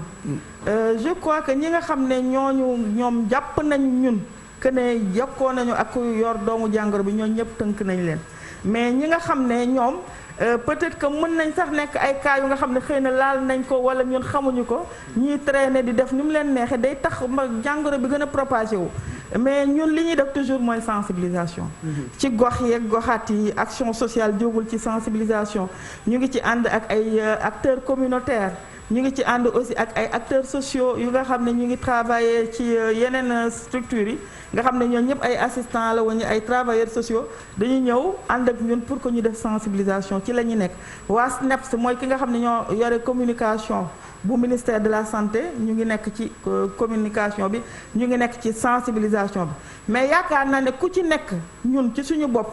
Je crois que ñi nga xam ne ñoom jàpp nañ ñun que ne jokkoo nañu ak yor doomu jàngoro bi ñooñu ñëpp tënk nañ leen mais ñi nga xam ne ñoom peut-être que mën nañ sax nekk ay cas yu nga xam ne xëy na laal nañ ko wala ñun xamuñu ko ñiy traîner di def ni mu leen neexee day tax jàngoro bi gën a propagé wu. mais ñun li ñuy def toujours mooy sensibilisation. ci gox yeeg goxaat yi action sociale jógul ci sensibilisation ñu ngi ci ànd ak ay acteurs communautaires. ñu ngi ci ànd aussi ak ay acteurs sociaux yu nga xam ne ñu ngi travailler ci yeneen structures yi nga xam ne ñoom ñëpp ay assistants la wala ay travailleurs sociaux dañuy ñëw ànd ak ñun pour que ñu def sensibilisation ci la ñu nekk. waa SNEPS mooy ki nga xam ne ñoo yore communication bu ministère de la santé ñu ngi nekk ci communication bi ñu ngi nekk ci sensibilisation bi mais yaakaar naa ne ku ci nekk ñun ci suñu bopp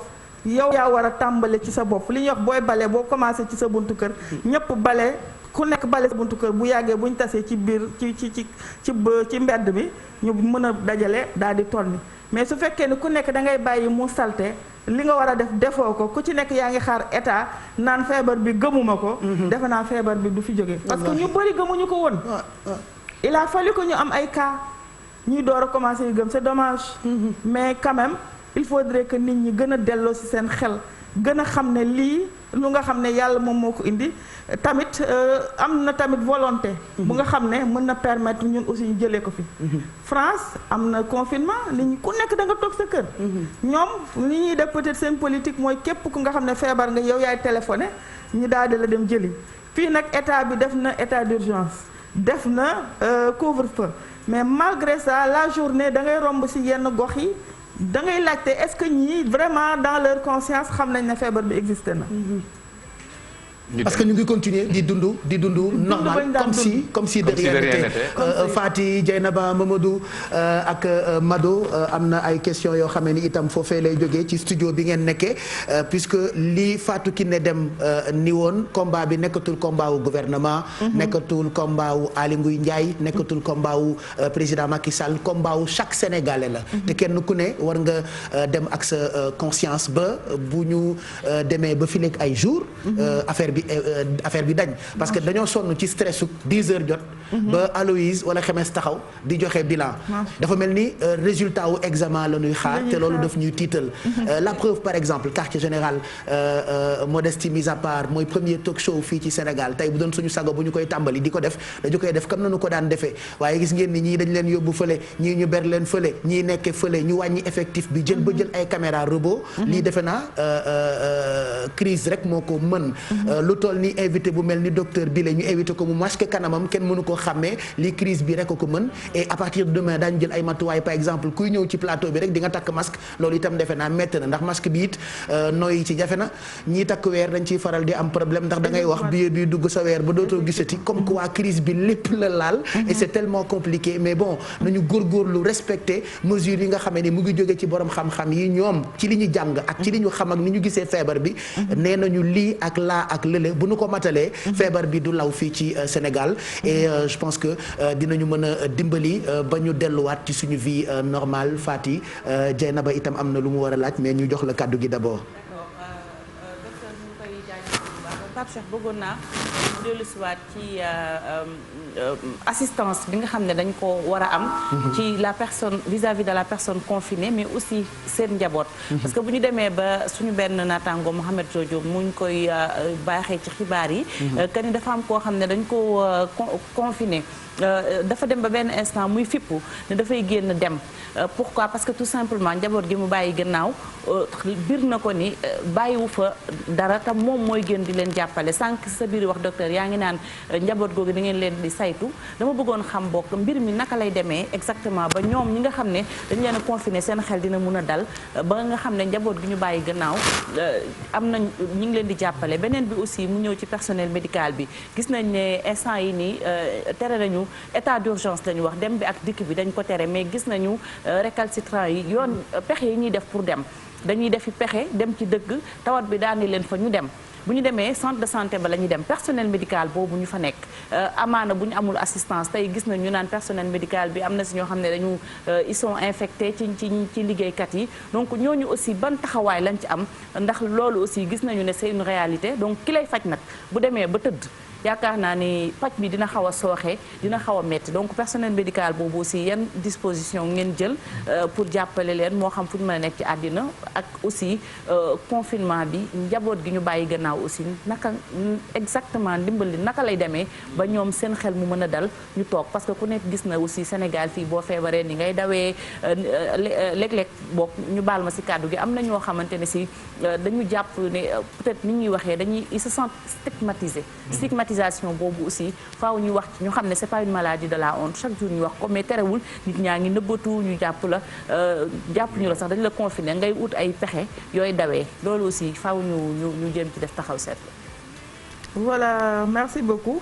yow yaa war a tàmbale ci sa bopp li ñuy wax booy bale boo commencé ci sa buntu kër ñëpp bale. ku nekk bale sa buntu kër bu yàggee bu ñu tasee ci biir ci mbedd bi ñu mën a dajale daal di tonni mais su fekkee ne ku nekk da ngay bàyyi mu salte li nga war a def defoo ko ku ci nekk yaa ngi xaar état naan feebar bi gëmuma ko. defe naa feebar bi du fi jóge parce que ñu bëri gëmuñu ko woon. il a fallu que ñu am ay cas ñuy door a commencé yu gëm c'est dommage. mais quand même il faudrait que nit ñi gën a delloo ci seen xel gën a xam ne lii lu nga xam ne yàlla moom moo ko indi. tamit am na tamit volonté bu nga xam ne mën na permettre ñun aussi ñu jëlee ko fi. France am na confinement li ñu ku nekk da nga toog sa kër. ñoom li ñuy def peut-être seen politique mooy képp ku nga xam ne feebar nga yow yaay téléphoné ñu daal di la dem jëli. fii nag état bi def na état d'urgence def na couvre-feu mais malgré ça la journée da ngay romb ci yenn gox yi da ngay laajte est-ce que ñii vraiment dans leur conscience xam nañ ne feebar bi existé na. parce que ñu ngi continuer di dund normal comme si de rien n'était. Fati Dieynaba Mamadou ak Mado am na ay questions yoo xam ne ni itam foofee lay jógee ci studio bi ngeen nekkee puisque li Fatou Kiné Deme ni woon combat bi nekkatul combat wu gouvernement. nekkatul combat wu Aly Ngouille Ndiaye nekkatul combat wu président Macky Sall combat wu chaque Sénégalais la. te kenn ku ne war nga dem ak sa conscience ba bu ñu demee ba fi nekk ay jours. affaire bi dañ parce que dañoo sonn ci stress 10 heures jot. ba Aloïse wala Xemes taxaw di joxe bilan. dafa mel ni résultat wu examen la ñuy xaar te loolu daf ñuy tiital. la preuve par exemple quartier général modestie mise à part mooy premier talk show fii ci Sénégal tey bu doon suñu sago bu ñu koy tàmbali di ko def dañu koy def comme nañu ko daan defee waaye gis ngeen ni ñii dañ leen yóbbu fële ñii ñu ber leen fële ñii nekkee fële ñu wàññi effectif bi jël ay caméra robot. lii defe naa crise rek moo ko mën. lu toll ni invité bu mel ni docteur Bile ñu invité ko mu masque kanamam kenn mënu ko xàmmee li crise bi rek ko mën et à partir de demain daañu jël ay matuwaay par exemple kuy ñëw ci plateau bi rek di nga takk masque loolu itam defe naa métti na ndax masque bi it nooyi ci jafe na ñii takk weer dañ ciy faral di am problème ndax da ngay wax billet bi dugg sa weer ba dootoo gisati comme quoi crise bi lépp la laal et c'est tellement compliqué mais bon nañu góorgóorlu respecter mesures yi nga xamee ni mu ngi jóge ci borom xam-xam yi ñoom ci li ñu jàng ak ci li ñu xam ak ni ñu gisee feebar bi nee nañu lii ak laa ak lële bu nu ko matalee feebar bi du law fii ci Sénégal et je pense que dinañu mën a dimbali ba ñu delluwaat ci suñu vie normale Fati Dieynaba itam am na lu mu war a laaj mais ñu jox la kàddu gi d'abord. docteur ñu koy jaajëfal bu baax Pape Cheikh bëggoon naa mu dellusiwaat ci assistance bi nga xam ne dañ ko war a am ci la personne vis-à-vis de la personne confinée mais aussi seen njaboot parce que bu ñu demee ba suñu benn naataango Mohamed Jojo muñ koy baaxee ci xibaar yi que ni dafa am koo xam ne dañ ko confiné dafa dem ba benn instant muy fippu ne dafay génn dem pourquoi parce que tout simplement njaboot gi mu bàyyi gannaaw bir na ko ni bàyyiwu fa dara te moom mooy gën di leen jàppale sànq sa biir wax docteur yaa ngi naan njaboot googu da ngeen leen di saytu dama bëggoon xam bokk mbir mi naka lay demee exactement ba ñoom ñi nga xam ne dañ leen a confiné seen xel dina mun a dal ba nga xam ne njaboot gi ñu bàyyi gannaaw am nañ ñi ngi leen di jàppale beneen bi aussi mu ñëw ci personnel médical bi gis nañ ne instant yi nii tere nañu état d'urgence lañu wax dem bi ak dikk bi dañ ko tere mais gis nañu récalcitrant yi yoon pexe yi ñuy def pour dem dañuy defi pexe dem ci dëgg tawat bi daani leen fa ñu dem bu ñu demee centre de santé ba la ñuy dem personnel médical boobu ñu fa nekk amaana bu ñu amul assistance tey gis nañ ñu naan personnel médical bi am na si ñoo xam ne dañu ils sont infectés ci liggéeykat yi donc ñooñu aussi ban taxawaay lañ ci am ndax loolu aussi gis nañu ne c'est une réalité donc ki lay faj nag bu demee ba tëdd yaakaar naa ni paj bi dina xaw a sooxe dina xaw a metti donc personnel médical boobu aussi yan disposition ngeen jël pour jàppale leen moo xam fu ñu mën a nekk ci àddina ak aussi confinement bi njaboot gi ñu bàyyi gannaaw aussi naka exactement ndimbal li naka lay demee ba ñoom seen xel mu mën a dal ñu toog parce que ku nekk gis na aussi Sénégal fii boo feebaree ni ngay dawee léeg-léeg boog ñu baal ma si kàddu gi am na ñoo xamante ne si dañu jàpp ne peut-être ni ñuy waxee dañuy ils se sentent stigmatisés stigmatisation boobu aussi faaw ñu wax ci ñu xam ne c'est pas une maladie de la honte chaque jour ñu wax ko mais terewul nit ñaa ngi nëbbatu ñu jàpp la jàpp ñu la sax dañu la confiné ngay ut ay pexe yooyu dawee loolu aussi faaw ñu jéem ci def taxaw seetlu. voilà merci beaucoup.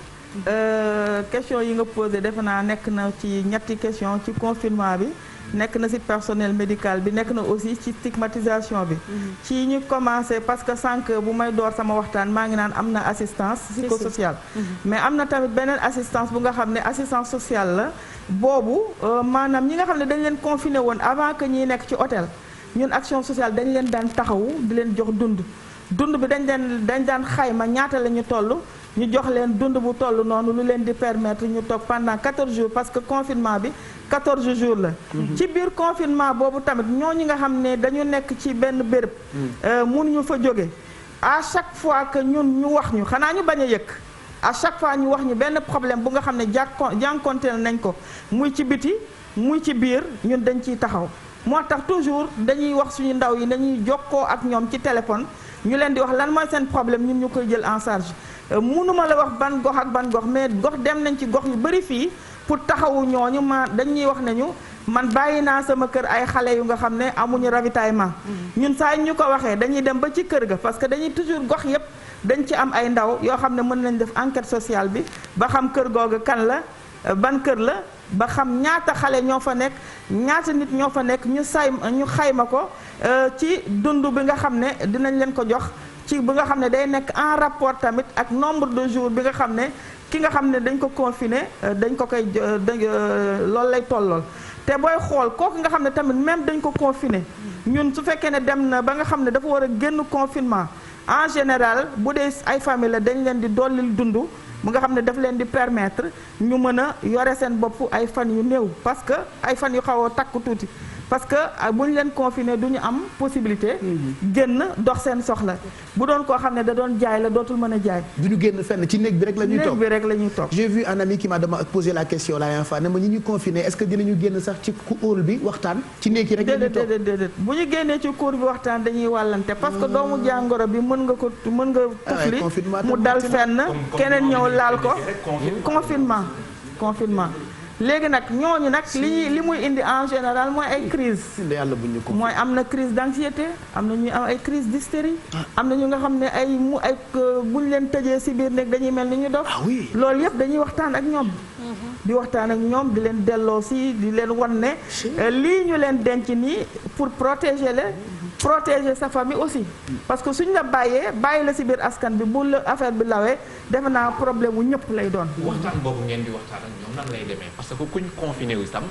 question yi nga posé defe naa nekk na ci ñetti question ci confinement bi nekk na ci personnel médical bi nekk na aussi ci stigmatisation bi ci ñu commencé parce que sànq bu may door sama waxtaan maa ngi naan am na assistance psychosociale mais am na tamit beneen assistance bu nga xam ne assistance sociale la boobu maanaam ñi nga xam ne dañ leen confiné woon avant que ñiy nekk ci hôtel ñun action sociale dañ leen daan taxawu di leen jox dund bi dañ daan xayma ñaata la ñu toll ñu jox leen dund bu toll noonu lu leen di permettre ñu toog pendant 14 jours parce que confinement bi 14 jours la ci biir confinement boobu tamit ñooñu nga xam ne dañu nekk ci benn béréb mënuñu fa jóge à chaque fois que ñun ñu wax ñu xanaa ñu bañ a yëkk à chaque fois ñu wax ñu benn problème bu nga xam ne jànkonteel nañ ko muy ci biti muy ci biir ñun dañ ciy taxaw moo tax toujours dañuy wax suñu ndaw yi dañuy jokkoo ak ñoom ci téléphone ñu leen di wax lan mooy seen problème ñun ñu koy jël en charge mënuma la wax ban gox ak ban gox mais gox dem nañ ci gox yu bari fii pour taxawu ñooñu dañuy wax nañu man bàyyi naa sama kër ay xale yu nga xam ne amuñu ravitaillement ñun saa ñu ko waxee dañuy dem ba ci kër ga parce que dañuy toujours gox yépp dañ ci am ay ndaw yoo xam ne mën nañ def enquête sociale bi ba xam kër googu kan la ban kër la ba xam ñaata xale ñoo fa nekk ñaata nit ñoo fa nekk ñu xayma ko ci dund bi nga xam ne dinañ leen ko jox ci bi nga xam ne day nekk en rapport tamit ak nombre de jours bi nga xam ne ki nga xam ne dañ ko confiné dañ ko koy loolu lay tollool te booy xool kooku nga xam ne tamit même dañ ko confiné ñun su fekkee ne dem na ba nga xam ne dafa war a génn confinement en général bu dee ay famille la dañ leen di dollil dund bu nga xam ne daf leen di permettre ñu mën a yore seen bopp ay fan yu néew parce que ay fan yu xaw a takku tuuti parce que bu ñu leen confiné du ñu am possibilité génn dox seen soxla bu doon koo xam ne da doon jaay la dootul mën a jaay du ñu génn fenn ci néeg bi rek la ñuy toog néeg bi rek la ñuy toog j'ai vu un ami qui m'a posé la question la dernière fois ne ma ñi ñu confiné est-ce que dinañu génn sax ci hall bi waxtaan ci néeg yi rek la ñuy toog déedéet bu ñu génnee ci cour bi waxtaan dañuy wàllante parce que doomu jàngoro bi mën nga tufli mu dal fenn keneen ñëw laal ko confinement léegi nag ñooñu nag li muy indi en général mooy ay crise mooy am na crise d'anxiété am na ñuy am ay crise d'hystérie am na ñu nga xam ne buñ leen tëjee ci biir nekk dañuy mel ni ñu dof loolu yëpp dañuy waxtaan ak ñoom di waxtaan ak ñoom di leen delloo ci di leen wan ne lii ñu leen denc nii pour protéger sa famille aussi parce que suñ la bàyyi la ci biir askan bi bu la affaire bi lawee defe naa problème wu ñëpp lay doon. waxtaan boobu ngeen di waxtaan ak ñoom nan lay demee parce que kuñ confiné wu itam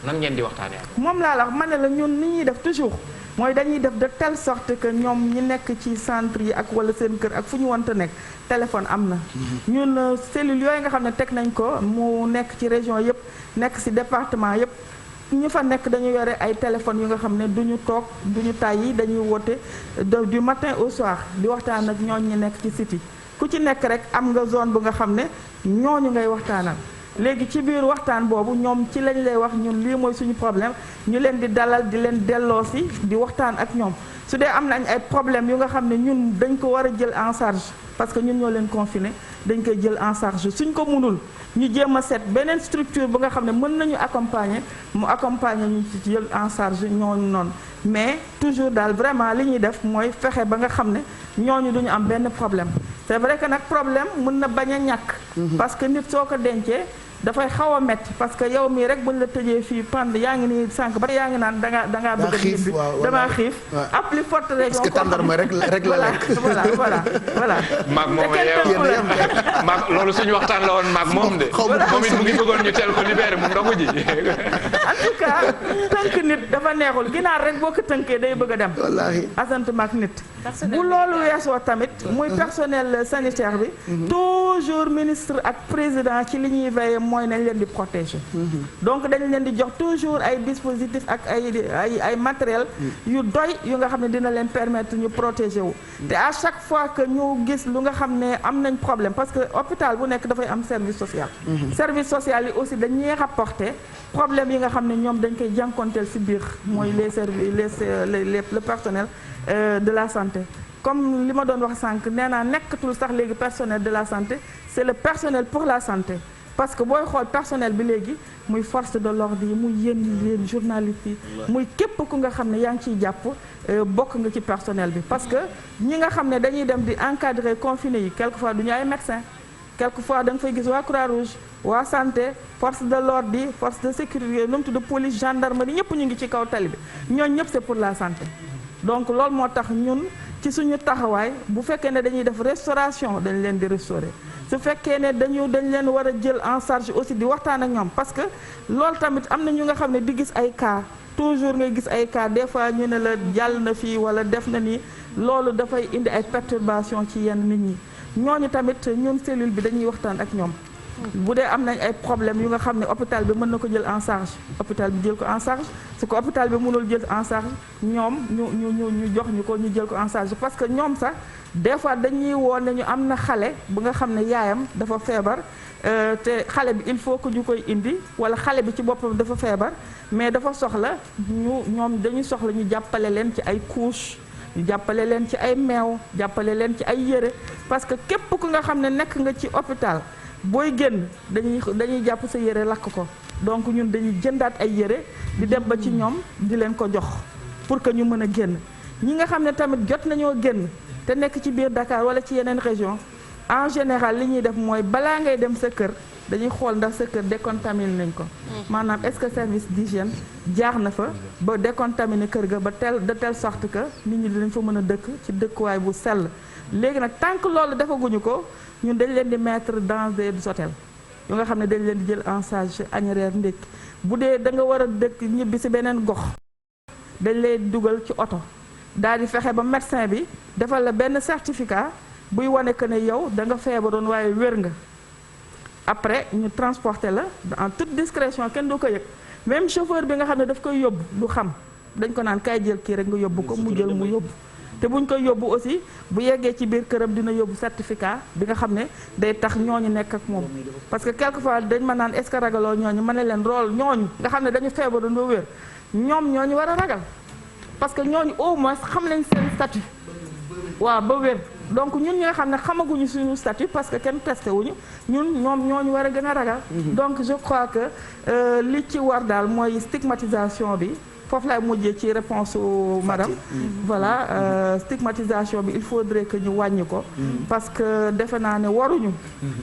nan ngeen di waxtaanee ak moom laa la wax ma ne la ñun ni ñuy def toujours mooy dañuy def de telle sorte que ñoom ñi nekk ci centre yi ak wala seen kër ak fu ñu wante nekk téléphone am na. ñun cellules yooyu nga xam ne teg nañ ko mu nekk ci région yëpp nekk ci département yëpp. ñu fa nekk dañu yore ay téléphones yu nga xam ne duñu toog duñu tàyyi dañuy woote du matin au soir di waxtaan ak ñooñu nekk ci site yi ku ci nekk rek am nga zone bu nga xam ne ñooñu ngay waxtaanal léegi ci biir waxtaan boobu ñoom ci lañ lay wax ñun lii mooy suñu problème ñu leen di dalal di leen delloosi di waxtaan ak ñoom su dee am nañ ay problème yu nga xam ne ñun dañ ko war a jël en charge parce que ñun ñoo leen confiné dañ koy jël en charge suñ ko mënul ñu jéem a seet beneen structure bu nga xam ne mën nañu accompagner mu accompagner ñu ci jël en charge ñooñu noonu mais toujours daal vraiment li ñuy def mooy fexe ba nga xam ne ñooñu duñu am benn problème c'est vrai que nag problème mën na bañ a ñàkk parce que nit soo ko dencee dafay xaw a métti parce que yow mii rek buñ la tëjee fii pand yaa ngi nii sànq ba yaa ngi naan dangaa bëgg a ñibbi damaa xiif à plus forte raison parce que tàndarma rek la lekk voilà maag moom maag loolu suñu waxtaan la woon maag moom de moom it mu ngi bëggoon ñu teel ko libéré mu ndogu ji en tout cas tënk nit dafa neexul ginaar rek boo ko tënkee day bëgg a dem wallaahi asante maag nit bu loolu weesoo tamit muy personnel sanitaire bi toujours ministre ak président ci li ñuy veiller mooy nañ leen di protéger donc dañ leen di jox toujours ay dispositifs ak ay matériel yu doy yu nga xam ne dina leen permettre ñu protéger wu te à chaque fois que ñu gis lu nga xam ne am nañ problème parce que hôpital bu nekk dafay am service social service social yi aussi dañuy rapporter problème yi nga xam ne ñoom dañ koy jànkonteel ci biir mooy les services le personnel de la santé comme li ma doon wax sànq nee naa nekkatul sax léegi personnel de la santé c'est le personnel pour la santé parce que booy xool personnel bi léegi muy force de l'ordre yi muy yéen journalistes yi muy képp ku nga xam ne yaa ngi ciy jàpp bokk nga ci personnel bi parce que ñi nga xam ne dañuy dem di encadrer confinés yi quelquefois du ñu ay médecins quelquefois da nga fay gis waa Croix-Rouge waa santé force de l'ordre yi force de sécurité nu mu tudd police gendarmerie ñëpp ñu ngi ci kaw tali bi ñooñu ñëpp c'est pour la santé donc loolu moo tax ñun ci suñu taxawaay bu fekkee ne dañuy def restauration dañ leen di restaurer su fekkee ne dañ leen war a jël en charge aussi di waxtaan ak ñoom parce que loolu tamit am na ñu nga xam ne di gis ay cas toujours ngay gis ay cas des fois ñu ne la jàll na fii wala def na nii loolu dafay indi ay perturbation ci yenn nit ñi ñooñu tamit ñun cellule bi dañuy waxtaan ak ñoom bu dee am nañ ay problème yu nga xam ne hôpital bi mën na ko jël en charge hôpital bi jël ko en charge su ko hôpital bi mënul jël en charge ñoom ñu jox ñu ko ñu jël ko en charge parce que ñoom sax des fois dañuy woon ne ñu am na xale bu nga xam ne yaayam dafa feebar te xale bi il faut que ñu koy indi wala xale bi ci boppam dafa feebar mais dafa soxla ñoom dañuy soxla ñu jàppale leen ci ay couches ñu jàppale leen ci ay meew jàppale leen ci ay yére parce que képp ku nga xam ne nekk nga ci hôpital booy génn dañuy jàpp sa yére lakk ko donc ñun dañuy jëndaat ay yére di dem ba ci ñoom di leen ko jox pour que ñu mën a génn ñi nga xam ne tamit jot nañoo génn te nekk ci biir Dakar wala ci yeneen région en général li ñuy def mooy balaa ngay dem sa kër dañuy xool ndax sa kër décontaminé nañ ko maanaam est-ce que service d'hygiène jaar na fa ba décontaminer kër ga ba de telle sorte que nit ñi dinañ fa mën a dëkk ci dëkkuwaay bu sell léegi nag tant que loolu defaguñu ko ñun dañ leen di mettre dans des hôtels yu nga xam ne dañ leen di jël en charge añ reer ndékki bu dee da nga war a dëkk ñibbi ci beneen gox dañ lay dugal ci oto daal di fexe ba médecin bi defal la benn certificat buy wane que ne yow da nga feebaroon waaye wér nga après ñu transporter la en toute discrétion kenn du ko yëg même chauffeur bi nga xam ne daf koy yóbbu du xam dañ ko naan kay jël kii rek nga yóbbu ko mu jël mu yóbbu te buñ koy yóbbu aussi bu yeggee ci biir këram dina yóbbu certificat bi nga xam ne day tax ñooñu nekk ak moom parce que quelquefois dañ ma naan est-ce que ragaloo ñooñu ma ne leen rôle ñooñu nga xam ne dañu feebaroon ba wér ñoom ñooñu war a ragal parce que ñooñu au moins xam nañ seen statut waaw ba wér donc ñun ñi nga xam ne xamaguñu suñu statut parce que kenn testé wuñu ñoom ñooñu war a gën a ragal donc je crois que li ci war daal mooy stigmatisation bi foofu laay mujjee ci réponse madame voilà stigmatisation bi il faudrait que ñu wàññi ko parce que defe naa ne waruñu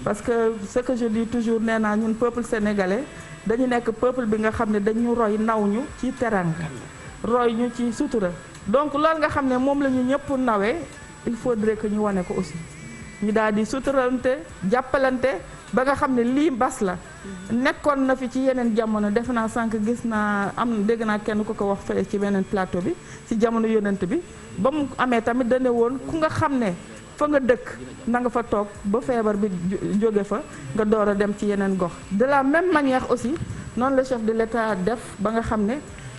parce que ce que je dis toujours nee naa ñun peuple sénégalais dañu nekk peuple bi nga xam ne dañu roy naw ñu ci teranga roy ñu ci sutura donc loolu nga xam ne moom la ñu ñëpp nawee il faudrait que ñu wane ko aussi ñu daal di suturalante jàppalante ba nga xam ne lii mbas la nekkoon na fi ci yeneen jamono defe naa sànq gis naa dégg naa kenn ku ko wax fële ci beneen plateau bi ci jamono yonent bi ba mu amee tamit dane woon ku nga xam ne fa nga dëkk na nga fa toog ba feebar bi jóge fa nga door a dem ci yeneen gox de la même manière aussi noonu la chef de l'État def ba nga xam ne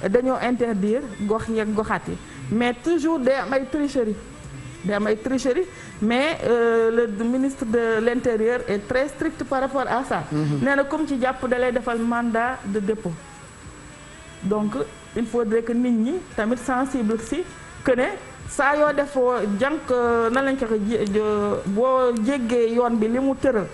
dañoo interdire gox yeeg goxaat yi mais toujours day am ay tricherie mais le ministre de l'Intérieur est très strict par rapport à ça nee na comme ci jàpp da lay defal mandat de dépôt donc il faudrait que nit ñi tamit sensible si que ne saa yoo defoo jànk nan lañ ko boo jéggee yoon bi li mu tëral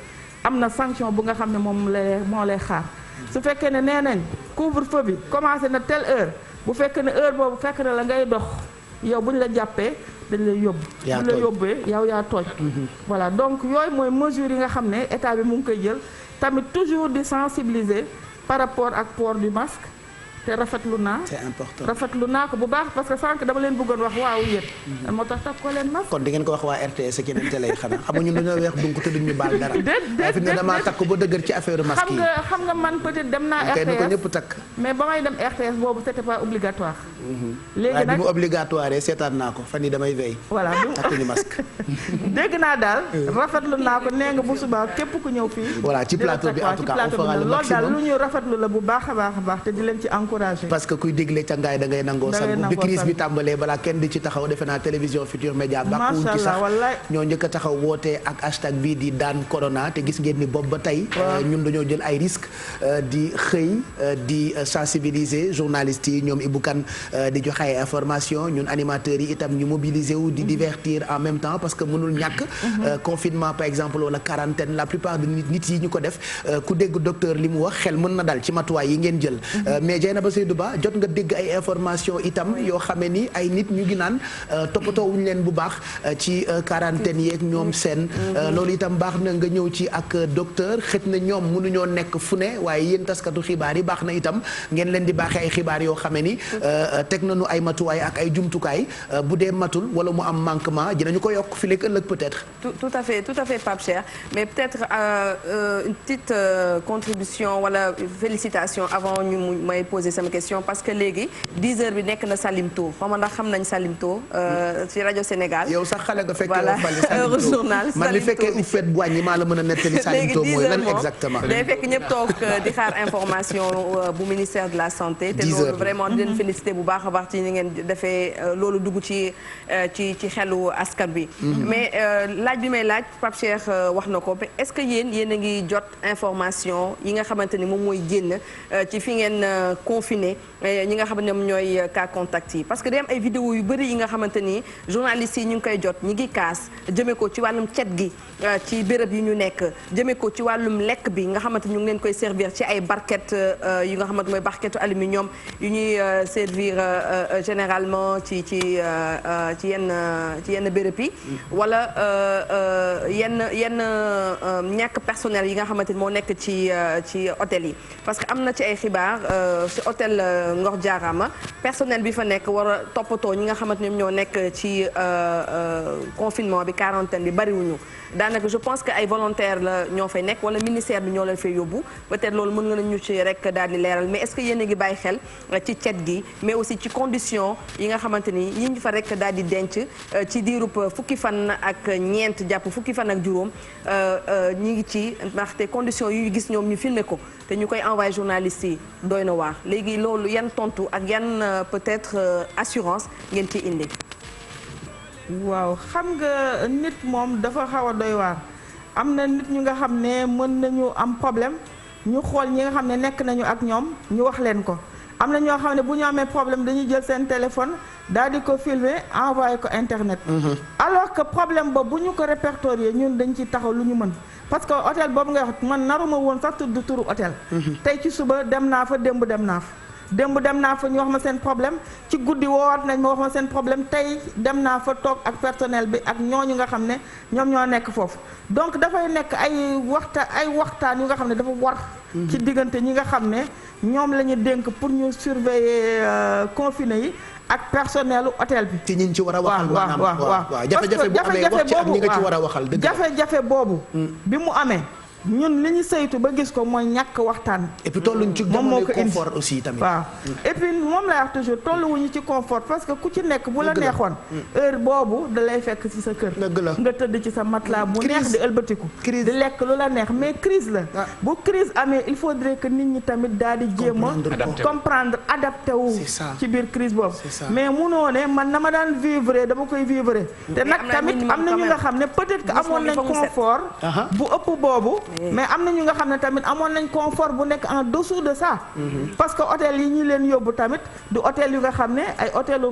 am na sanction bu nga xam ne moo lay xaar su fekkee ne nee nañ couvre-feu bi commencé na telle heure bu fekkee ne heure boobu fekk na la ngay dox yow bu ñu la jàppee dañ lay yóbbu bu la yóbbee yow yaa tooñ voilà donc yooyu mooy mesures yi nga xam ne état bi mu ngi koy jël tamit toujours di sensibiliser par rapport ak port du masque te rafetlu naa. c'est important rafetlu naa ko bu baax parce que sànq dama leen bëggoon wax waaw yéen. moo tax takk ko leen masque. kon di ngeen ko wax waa RTS ak yeneen télé yi xanaa xam nga ñun dañoo weex donc te duñ ñu baal dara. déet fi ne damaa takk ba dëgër ci affaire masque yi. xam nga man peut-être dem naa RTS kay ko ñëpp takk. mais ba may dem RTS boobu c'était pas obligatoire. léegi nag waaye bi mu obligatoire seetaan naa ko fan yi damay veille. voilà takk ñu masque. dégg naa daal rafetlu naa ko nee nga bu subaa képp ku ñëw fii. voilà ci plateau bi en tout cas on fera le maximum loolu daal lu ñu rafetlu la bu baax a baax te di leen ci encourager. parce que kuy dégle ca ngaay da ngay nangoo sangu bi crise bi tàmbalee balaa kenn di ci taxaw defe naa télévision Futur Média bàkkuwuñ ci sax ñoo njëkk a taxaw woote ak hashtag bii di daan corona te gis ngeen ni boobu ba tey ñun dañoo jël ay risques di xëy di sensibiliser journalistes yi ñoom Ibou Kane di joxe ay information ñun animateurs yi itam ñu mobiliser wu di divertir en même temps parce que mënul ñàkk confinement par exemple wala quarantaine la plupart de nit yi ñu ko def ku dégg docteur li mu wax xel mën na dal ci matuwaay yi ngeen jël mais Dieynaba Seydou Ba jot nga dégg ay information itam yoo xamee ni ay nit ñu ngi naan toppatoo wuñ leen bu baax ci quarantaine yeeg ñoom seen loolu itam baax na nga ñëw ci ak docteur xëj na ñoom mënuñoo nekk fu ne waaye yéen taskatu xibaar yi baax na itam ngeen leen di baaxee ay xibaar yoo xamee ni teg nañu ay matuwaay ak ay jumtukaay bu dee matul wala mu am manquement dinañu ko yokk fi léegi ëllëg peut-être. tout à fait Pape Cheikh mais peut-être une petite contribution wala félicitation avant ñu may poser sama question parce que léegi 10 heures bi nekk na Salimto xaw ma ndax xam nañ Salimto ci rajo Sénégal. yow sax xale nga fekkee voilà heure journal man li fekkee Oufet Boigny maa la mën a nettali Salimto mooy lan exactement. day fekk ñëpp toog di xaar information bu ministère de la santé. te loolu vraiment di leen féliciter bu baax a baax ci ni ngeen defee loolu dugg ci xelu askan bi. mais laaj bi may laaj Pape Cheikh wax na ko est-ce que yéen a ngi jot information yi nga xamante ni moom mooy génn ci fi ngeen confiné ñi nga xam ne ñoom ñooy cas contact yi parce que day am ay vidéo yu bëri yi nga xamante ni journalistes yi ñu ngi koy jot ñi ngi kaas jëmee ko ci wàllum cet gi ci béréb yi ñu nekk jëmee ko ci wàllum lekk bi nga xamante ñu ngi leen koy servir ci ay barquettes yi nga xamante mooy barquette aluminium yu ñuy servir généralement ci yenn béréb yi wala yenn ñàkk personnel yi nga xamante ni moo nekk ci hôtel yi parce que am na ci ay xibaar ci hôtel Ngor Diarama personnel bi fa nekk war a toppatoo ñi nga xamante ni ñoo nekk ci confinement bi quarantaine bi bariwuñu daanaka je pense que ay volontaires la ñoo fay nekk wala ministère bi ñoo leen fay yóbbu peut-être loolu mën nga ñu ci rek daal di leeral mais est-ce que yéen a ngi bàyyi xel ci cet gi mais aussi ci condition yi nga xamante ni ñi ñu fa rek daal di denc ci diirub fukki fan ak ñeent jàpp fukki fan ak juróom ñi ngi ci ndaxte condition yu ñu gis ñoom ñu filmé ko te ñu koy envoyé journalistes yi doy na waar léegi loolu yan tontu ak yan peut-être assurance ngeen ciy indi. waaw xam nga nit moom dafa xaw a doy waar am na nit ñu nga xam ne mën nañu am problème ñu xool ñi nga xam ne nekk nañu ak ñoom ñu wax leen ko am na ñoo xam ne bu ñu amee problème dañuy jël seen téléphone daal di ko filmer envoyé ko internet. alors que problème boobu bu ñu ko répertorier ñun dañ ci taxaw lu ñu mën parce que hôtel boobu nga wax man naruma woon sax tudd turu hôtel. tey ci suba dem naa fa démb dem naa fa ñu wax ma seen problème ci guddi woowaat nañ ma wax ma seen problème tey dem naa fa toog ak personnel bi ak ñooñu nga xam ne ñoom ñoo nekk foofu donc dafay nekk ay waxtaan yu nga xam ne dafa war ci diggante ñi nga xam ne ñoom la ñu dénk pour ñu surveiller confiné yi ak personnelu hôtel bi. ci ñi ci war a waxal. waaw jafe-jafe bu amee wax ci ak ñi nga ci war a waxal. jafe-jafe boobu. bi mu amee. ñun li ñu saytu ba gis ko mooy ñàkk waxtaan. et puis tolluñu ci jamono confort aussi tamit. waaw et puis moom lay wax toujours tolluwuñu ci confort parce que ku ci nekk bu la neexoon. heure boobu da lay fekk ci sa kër. nga tëdd ci sa matelas bu neex di ëlbatiku. di lekk lu la neex mais crise la. bu crise amee il faudrait que nit ñi tamit daal di jéem a comprendre adapté wu. ci biir crise boobu. mais munoo ne man na ma daan vivre dama koy vivre. te nag tamit am na ñu nga xam ne peut-être que amoon nañ confort. bu ëpp boobu. mais am na ñu nga xam ne tamit amoon nañ confort bu nekk en dessous de ça. parce que hôtel yi ñu leen yóbbu tamit du hôtel yu nga xam ne ay hôtelu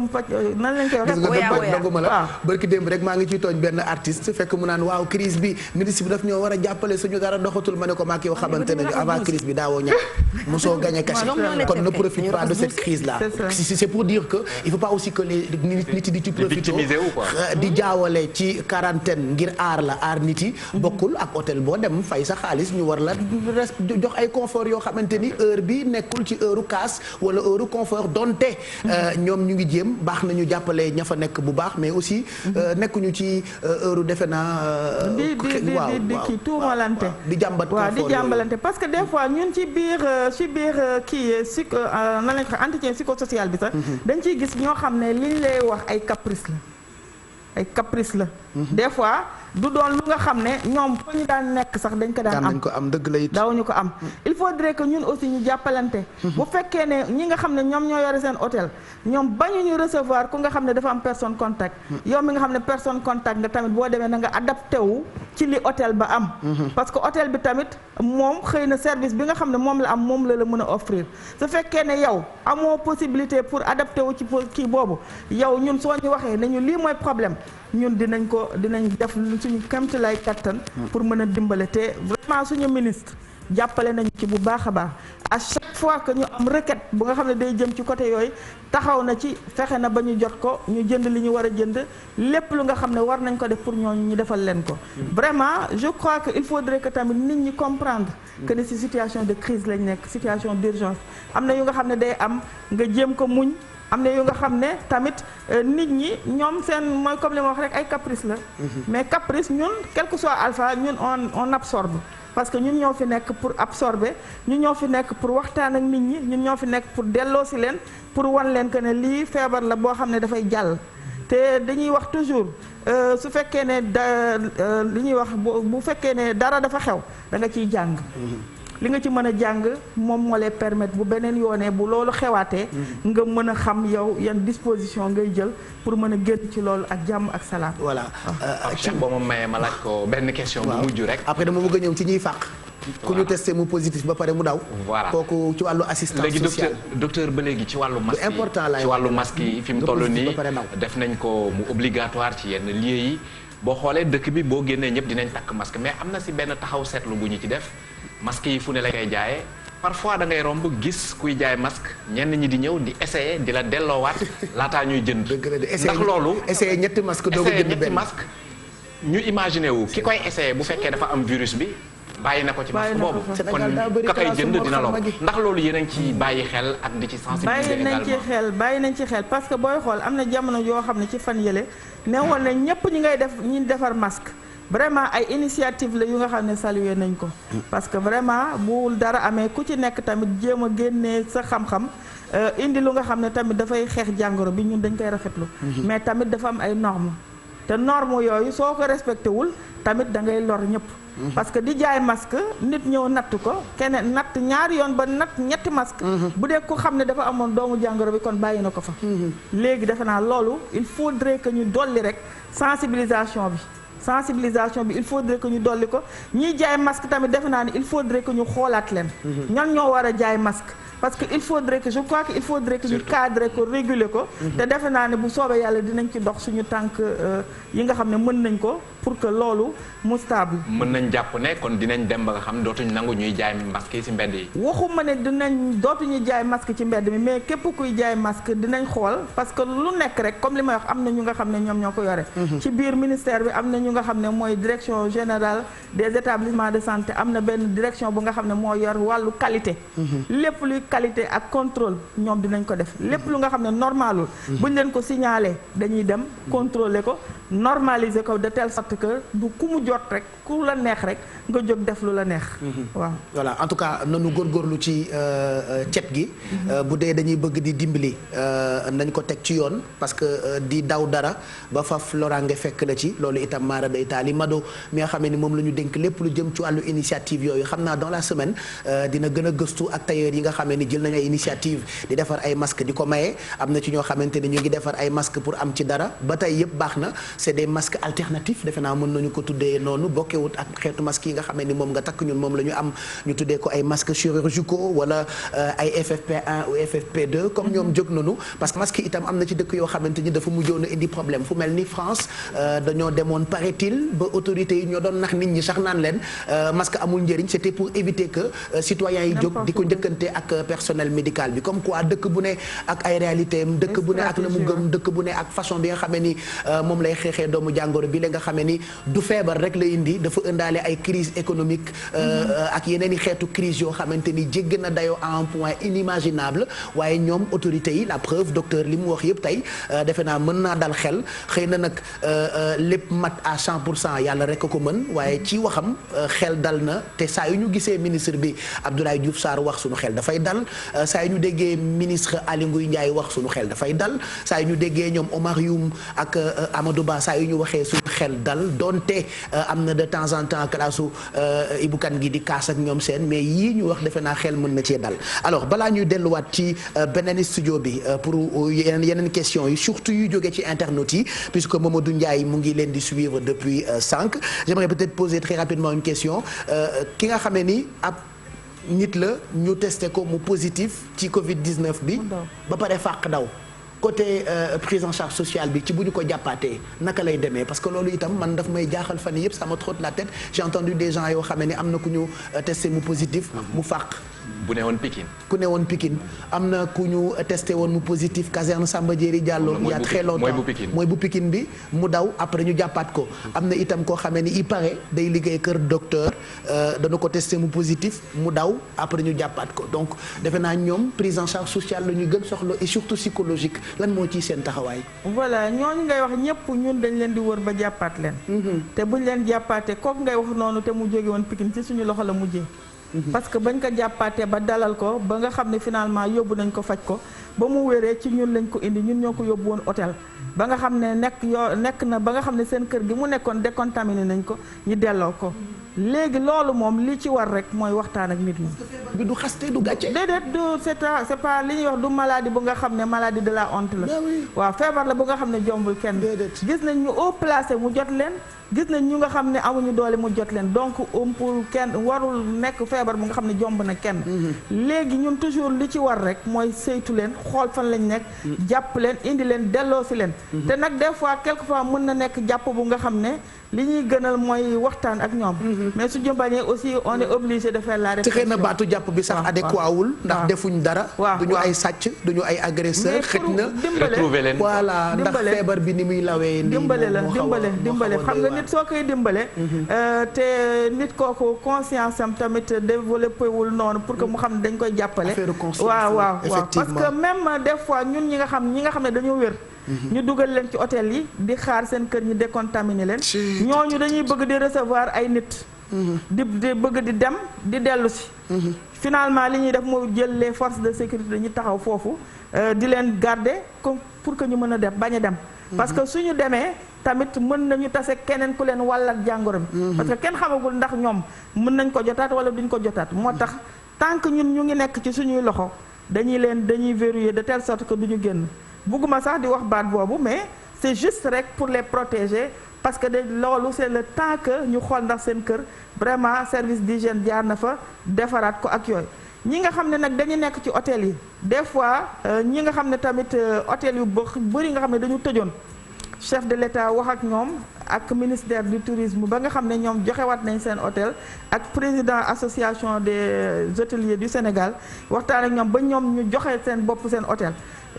nan lañ koy waxee. doguma la barki démb rek maa ngi ciy tooñ benn artiste fekk mu naan waaw crise bi ministre bi daf ñoo war a jàppale suñu dara doxatul ma ne ko maak yow xamante nañu avant crise bi daawoo ñàkk mosoo gagné cachet kon ne profite pas de cette crise là. c'est pour dire que il faut pas aussi que les nit yi di ci profité di jaawale ci quarantaine ngir aar la aar nit yi bokkul ak hôtel boo dem fay sa xaalis ñu war la jox ay confort yoo xamante ni heure bi nekkul ci heure casse wala heure confort donte ñoom ñu ngi jéem baax nañu jàppale ña fa nekk bu baax mais aussi nekkuñu ci heure defe naa di kii tuumalante di jàmbat waaw di jàmbalante parce que des fois ñun ci biir kii nan lañ ko entretien psychosocial bi sax dañ ciy gis ñoo xam ne liñ lay wax ay caprice la des fois du doon lu nga xam ne ñoom fa ñu daan nekk sax dañ ko daan am dëgg la it daawuñu ko am il faudrait que ñun aussi ñu jàppalante bu fekkee ne ñi nga xam ne ñoom ñoo yore seen hôtel ñoom bañuñu recevoir ku nga xam ne dafa am personne contact yow mi nga xam ne personne contact nga tamit boo demee na nga adapté wu ci li hôtel ba am parce que hôtel bi tamit moom xëy na service bi nga xam ne moom la am moom la mën a offrir su fekkee ne yow amoo possibilité pour adapté wu ci kii boobu yow ñun soo ñu waxee nañu lii mooy problème ñun dinañ def suñu kamtalaay kattan pour mën a dimbale te vraiment suñu ministre jàppale nañu ci bu baax a baax à chaque fois que ñu am requête bu nga xam ne day jëm ci côté yooyu taxaw na ci fexe na ba ñu jot ko ñu jënd li ñu war a jënd lépp lu nga xam ne war nañ ko def pour ñooñu ñu defal leen ko vraiment je crois que il faudrait que tamit nit ñi comprendre que ni ci situation de crise lañ nekk situation d'urgence am na yu nga xam ne day am nga jéem ko muñ am na yu nga xam ne tamit nit ñi ñoom seen mooy comme li ma wax rek ay caprice la mais caprice ñun quel que soit alpha ñun on absorbe parce que ñun ñoo fi nekk pour absorber ñun ñoo fi nekk pour waxtaan ak nit ñi ñun ñoo fi nekk pour delloosi leen pour wan leen que ne lii feebar la boo xam ne dafay jàll te dañuy wax toujours su fekkee ne li ñuy wax bu fekkee ne dara dafa xew da nga ciy jàng li nga ci mën a jàng moom moo lay permettre bu beneen yoonee bu loolu xewaatee nga mën a xam yow yan disposition ngay jël pour mën a génn ci loolu ak jàmm ak salaam. voilà. Cheikh boo ma mayee ma laaj ko benn question bu mujj rek. après dama bëgg a ñëw ci ñuy fàq. ku ñu testé mu positif ba pare mu daw. voilà kooku ci wàllu assistance sociale. léegi docteur ba léegi ci wàllu masque yi important laay ci wàllu masque yi fi mu toll nii def nañ ko mu obligatoire ci yenn lieux yi boo xoolee dëkk bi boo génnee ñëpp dinañ takk masque mais am na si benn taxaw seetlu bu ñu ci def. masque yi fu ne la koy jaayee parfois da ngay romb gis kuy jaay masque ñenn ñi di ñëw di essayer di la delloowaat laataa ñuy jënd. ndax loolu essayer ñetti masque doo ko jënd benn masque ñu imaginer wu ki koy essayer bu fekkee dafa am virus bi bàyyi na ko ci masque boobu kon ka koy jënd dina lor ndax loolu yéen a ngi ci bàyyi xel ak di ci sensibiliser également bàyyi nañ ci xel parce que booy xool am na jamono yoo xam ne ci fan yële ne woon na ñëpp ñi ngay def ñi defar masque vraiment ay initiative la yu nga xam ne saluer nañ ko parce que vraiment bu dara amee ku ci nekk tamit jéem a génnee sa xam-xam indi lu nga xam ne tamit dafay xeex jàngoro bi ñun dañ koy rafetlu mais tamit dafa am ay normes te normes yooyu soo ko respecté wul tamit da ngay lor ñëpp parce que di jaay masque nit ñëw natt ko keneen natt ñaari yoon ba natt ñetti masque bu dee ko xam ne dafa amoon doomu jàngoro bi kon bàyyi na ko fa léegi defe naa loolu il faudrait que ñu dolli rek sensibilisation bi il faudrait que ñu dolli ko ñiy jaay masque tamit defe naa ni il faudrait que ñu xoolaat leen ñan ñoo war a jaay masque parce que il faudrait que je crois que il faudrait que ñu cadrer ko réguler ko te defe naa ne bu soobee yàlla dinañ ci dox suñu tànk yi nga xam ne mën nañ ko pour que loolu mu stable. mën nañ jàpp ne kon dinañ dem ba nga xam dootuñu nangu ñuy jaay masque yi ci mbedd yi. waxuma ne dootuñu jaay masque ci mbedd mi mais képp kuy jaay masque dinañ xool parce que lu nekk rek comme li may wax am na ñu nga xam ne ñoom ñoo ko yore. ci biir ministère bi am na ñu nga xam ne mooy direction générale des établissements de santé am na benn direction bu nga xam ne moo yor wàllu qualité. lépp luy qualité ak contrôle ñoom dinañ ko def lépp lu nga xam ne normalul buñ leen ko signalé dañuy dem contrôler ko normaliser ko de telle sorte que du ku mu jot rek ku la neex rek nga jóg def lu la neex. waaw voilà en tout cas nanu góorgóorlu ci cet gi. bu dee dañuy bëgg di dimbali nañ ko teg ci yoon parce que di daw dara ba faf loraange fekk la ci loolu itam maara day taali Mado mi nga xam ne moom la ñu dénk lépp lu jëm ci wàllu initiative yooyu xam naa dans la semaine dina gën a gëstu ak tailleur yi nga xam ne jël nañ ay initiative di defar ay masque di ko maye am na ci ñoo xamante ne ñu ngi defar ay masque pour am ci dara ba tey yëpp baax na c'est des masques alternatifs defe naa mën nañu ko tuddee noonu bokkewut ak xeetu masque yi nga xam ne moom nga takk ñun moom la ñu am ñu tuddee ko ay masques chirurgicaux wala ay FFP1 ou FFP2 comme ñoom jóg nañu parce que masque itam am na ci dëkk yoo xamante ni dafa mujjoon a indi problème fu mel ni France dañoo demoon paraît-il ba autorités yi ñoo doon nax nit ñi sax naan leen masque amul njëriñ c'était pour éviter que citoyens yi jóg di ko njëkkante ak personnel médical bi comme quoi dëkk bu ne ak ay réalité am dëkk bu ne ak la mu gëm dëkk bu ne ak façon bi nga xamee ni moom lay xeexee doomu jàngoro bi la nga xamee ni ni du feebar rek la indi dafa ëndaale ay crise économique ak yeneen i xeetu crise yoo xamante ni jégg na dayoo à un point inimaginable waaye ñoom autorités yi la preuve docteur li mu wax yëpp tey defe naa mën naa dal xel xëy na nag lépp mat à 100% yàlla rek ko mën waaye ci waxam xel dal na te saa yu ñu gisee ministre bi Abdoulaye Diouf Sarr wax suñu xel dafay dal saa yu ñu déggee ministre Aly Ngouille Ndiaye wax suñu xel dafay dal saa yu ñu déggee ñoom Omar Youm ak Amadou Ba saa yu ñu waxee suñu xel dal donte am na de temps en temps classe Ibou Kane gi di kaas ak ñoom seen mais yii ñu wax defe naa xel mën na cee dal alors balaa ñuy delluwaat ci beneen studio bi pour yeneen question yi surtout yu jógee ci internautes yi puisque Mamadou Ndiaye mu ngi leen di suivre depuis 5 j'aimerais peut-être poser très rapidement une question ki nga xamee ni ab nit la ñu testé ko mu positif ci Covid-19 bi ba pare fàq daw côté prise en charge sociale bi ci bu ñu ko jàppaatee naka lay demee parce que loolu itam man daf may jaaxal fan yii yëpp ça me trotte la tête j'ai entendu des gens yoo xam ne am na ku ñu testé mu positif mu fàq. bu ne woon Pikine. ku ne woon Pikine am na ku ñu testé woon mu positif caserne Samba Diéry Diallo. il y a très longtemps mooy bu Pikine bi mu daw après ñu jàppaat ko. am na itam koo xamee ni il paraît day liggéey kër docteur dana ko testé mu positif mu daw après ñu jàppaat ko donc defe naa ñoom prise en charge sociale la ñu gën soxla et surtout psychologique lan moo ciy seen taxawaay. voilà ñooñu ngay wax ñëpp ñun dañ leen di wër ba jàppaat leen. te buñ leen jàppaatee kooku ngay wax noonu te mu jóge woon Pikine ci suñu loxo la mujjee. parce que bañ ko jàppaatee ba dalal ko ba nga xam ne finalement yóbbu nañ ko faj ko ba mu wéree ci ñun lañ ko indi ñun ñoo ko yóbbu woon hôtel ba nga xam ne nekk na ba nga xam ne seen kër gi mu nekkoon décontaminé nañ ko ñu delloo ko léegi loolu moom li ci war rek mooy waxtaan ak nit ñi. bi du xaste du gàcce. déedéet du c'est pas li ñuy wax du maladie bu nga xam ne maladie de la honte la. waaw feebar la bu nga xam ne jombul kenn. gis nañ ñu haut placé mu jot leen. gis nañ ñu nga xam ne amuñu doole mu jot leen donc pour kenn warul nekk feebar bu nga xam ne jomb na kenn. léegi ñun toujours li ci war rek mooy saytu leen xool fan lañ nekk. jàpp leen indi leen delloo si leen. te nag des fois quelquefois mën na nekk jàpp bu nga xam ne li ñuy gënal mooy waxtaan ak ñoom. mais su jëmbañee aussi on est obligé de faire la réflexion. xëy na baatu jàpp bi sax adéquat wul. ndax defuñ dara. duñu ay sàcc duñu ay agresseur xëj na retrouver leen voilà ndax feebar bi ni muy lawee. dimbale xam nga nit soo koy dimbale. te nit kooku conscience am tamit développé wul noonu pour que mu xam ne dañ koy jàppale. waaw parce que même des fois ñun ñi nga xam ne dañoo wér. ñu dugal leen ci hôtel yi di xaar seen kër ñi décontaminer leen. ñooñu dañuy bëgg di recevoir ay nit. di bëgg di dem di dellu si. finalement li ñuy def moo jël les forces de sécurité ñu taxaw foofu di leen garder comme pour que ñu mën a def bañ a dem. parce que suñu demee tamit mën nañu tase keneen ku leen wàllal jàngoro bi. parce que kenn xamagul ndax ñoom mën nañ ko jotaat wala duñ ko jotaat moo tax tant que ñun ñu ngi nekk ci suñuy loxo dañuy verrouiller de telle sorte que duñu génn. bugguma sax di wax baat boobu mais c'est juste rek pour les protéger parce que loolu c'est le temps que ñu xool ndax seen kër vraiment service d'hygiène jaar na fa defaraat ko ak yooyu. ñi nga xam ne nag dañu nekk ci hôtel yi des fois ñi nga xam ne tamit hôtel yu bëri nga xam ne dañu tëjoon chef de l'État wax ak ñoom ak ministère du tourisme ba nga xam ne ñoom joxewaat nañ seen hôtel ak président association des hôteliers du Sénégal waxtaan ak ñoom ba ñoom ñu joxe seen bopp seen hôtel.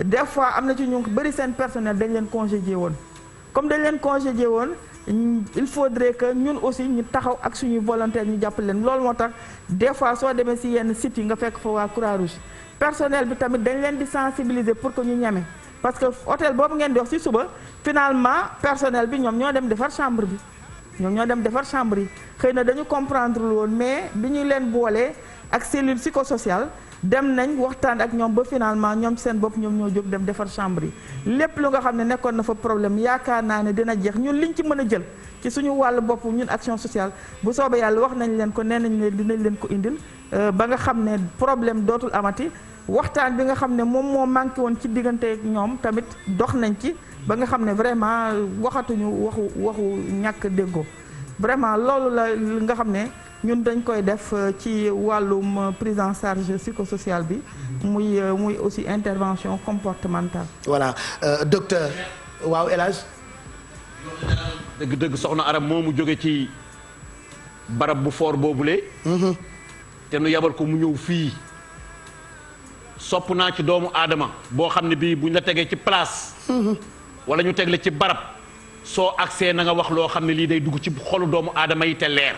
des fois am na ci ñu bëri seen personnel dañ leen congédié woon comme dañ leen congédié woon il faudrait que ñun aussi ñu taxaw ak suñuy volontaire ñu jàppale leen loolu moo tax des fois soo demee si yenn sites yi nga fekk fa waa Croix-Rouge personnel bi tamit dañ leen di sensibiliser pour que ñu ñeme parce que hôtel boobu ngeen di wax si suba finalement personnel bi ñoom ñoo dem defar chambre yi xëy na dañu comprendre woon mais bi ñu leen boolee ak cellule psychosociale dem nañ waxtaan ak ñoom ba finalement ñoom ci seen bopp ñoom ñoo jóg dem defar chambre yi lépp lu nga xam ne nekkoon na fa problème yaakaar naa ne dina jeex ñun liñ ci mën a jël ci suñu wàllu bopp ñun action sociale bu soobee yàlla wax nañ leen ko nee nañ leen dinañ leen ko indil ba nga xam ne problème dootul amati waxtaan bi nga xam ne moom moo manqué woon ci diggante ak ñoom tamit dox nañ ci ba nga xam ne vraiment waxatuñu waxu ñàkk déggoo vraiment loolu la nga xam ne ñun dañ koy def ci wàllum prise en charge psychosociale bi muy aussi intervention comportementale. voilà docteur waaw El Hadj dëgg-dëgg soxna Arame moomu jóge ci barab bu foor boobule. te nu yabal ko mu ñëw fii sopp naa ci doomu aadama boo xam ne bii buñ la tegee ci place. wala ñu teg la ci barab soo accès na nga wax loo xam ne lii day dugg ci xolu doomu aadama yi te leer.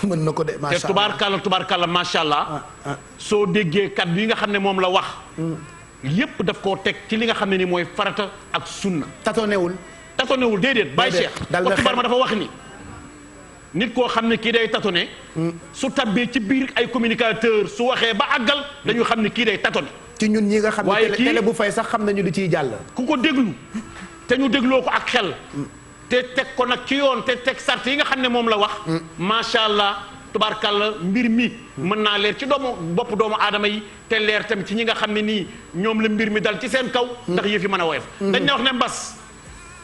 mën na ko de macha allah te tubaarkàlla macha allah. soo déggee kàddu yi nga xam ne moom la wax. yépp daf koo teg ci li nga xam ne ni mooy farata ak sunna. tatonewul déedéet. Baye Cheikh waxtu bar ma dafa wax ni. nit koo xam ne kii day tatone. su tabbee ci biir ay communicateur su waxee ba àggal dañu xam ne kii day tatone. ci ñun ñi nga xam waaye ne télé bu fay sax xam nañu di ciy jàll. ku ko déglu te ñu dégloo ko ak xel. te teg ko nag ci yoon te teg sart yi nga xam ne moom la wax. macha allah tubaarkàlla mbir mi. mën naa leer ci bopp doomu aadama yi te leer tamit ci ñi nga xam ne nii ñoom la mbir mi dal ci seen kaw. ndax yëf yi mën a woyof. dañ ne wax ne mbas.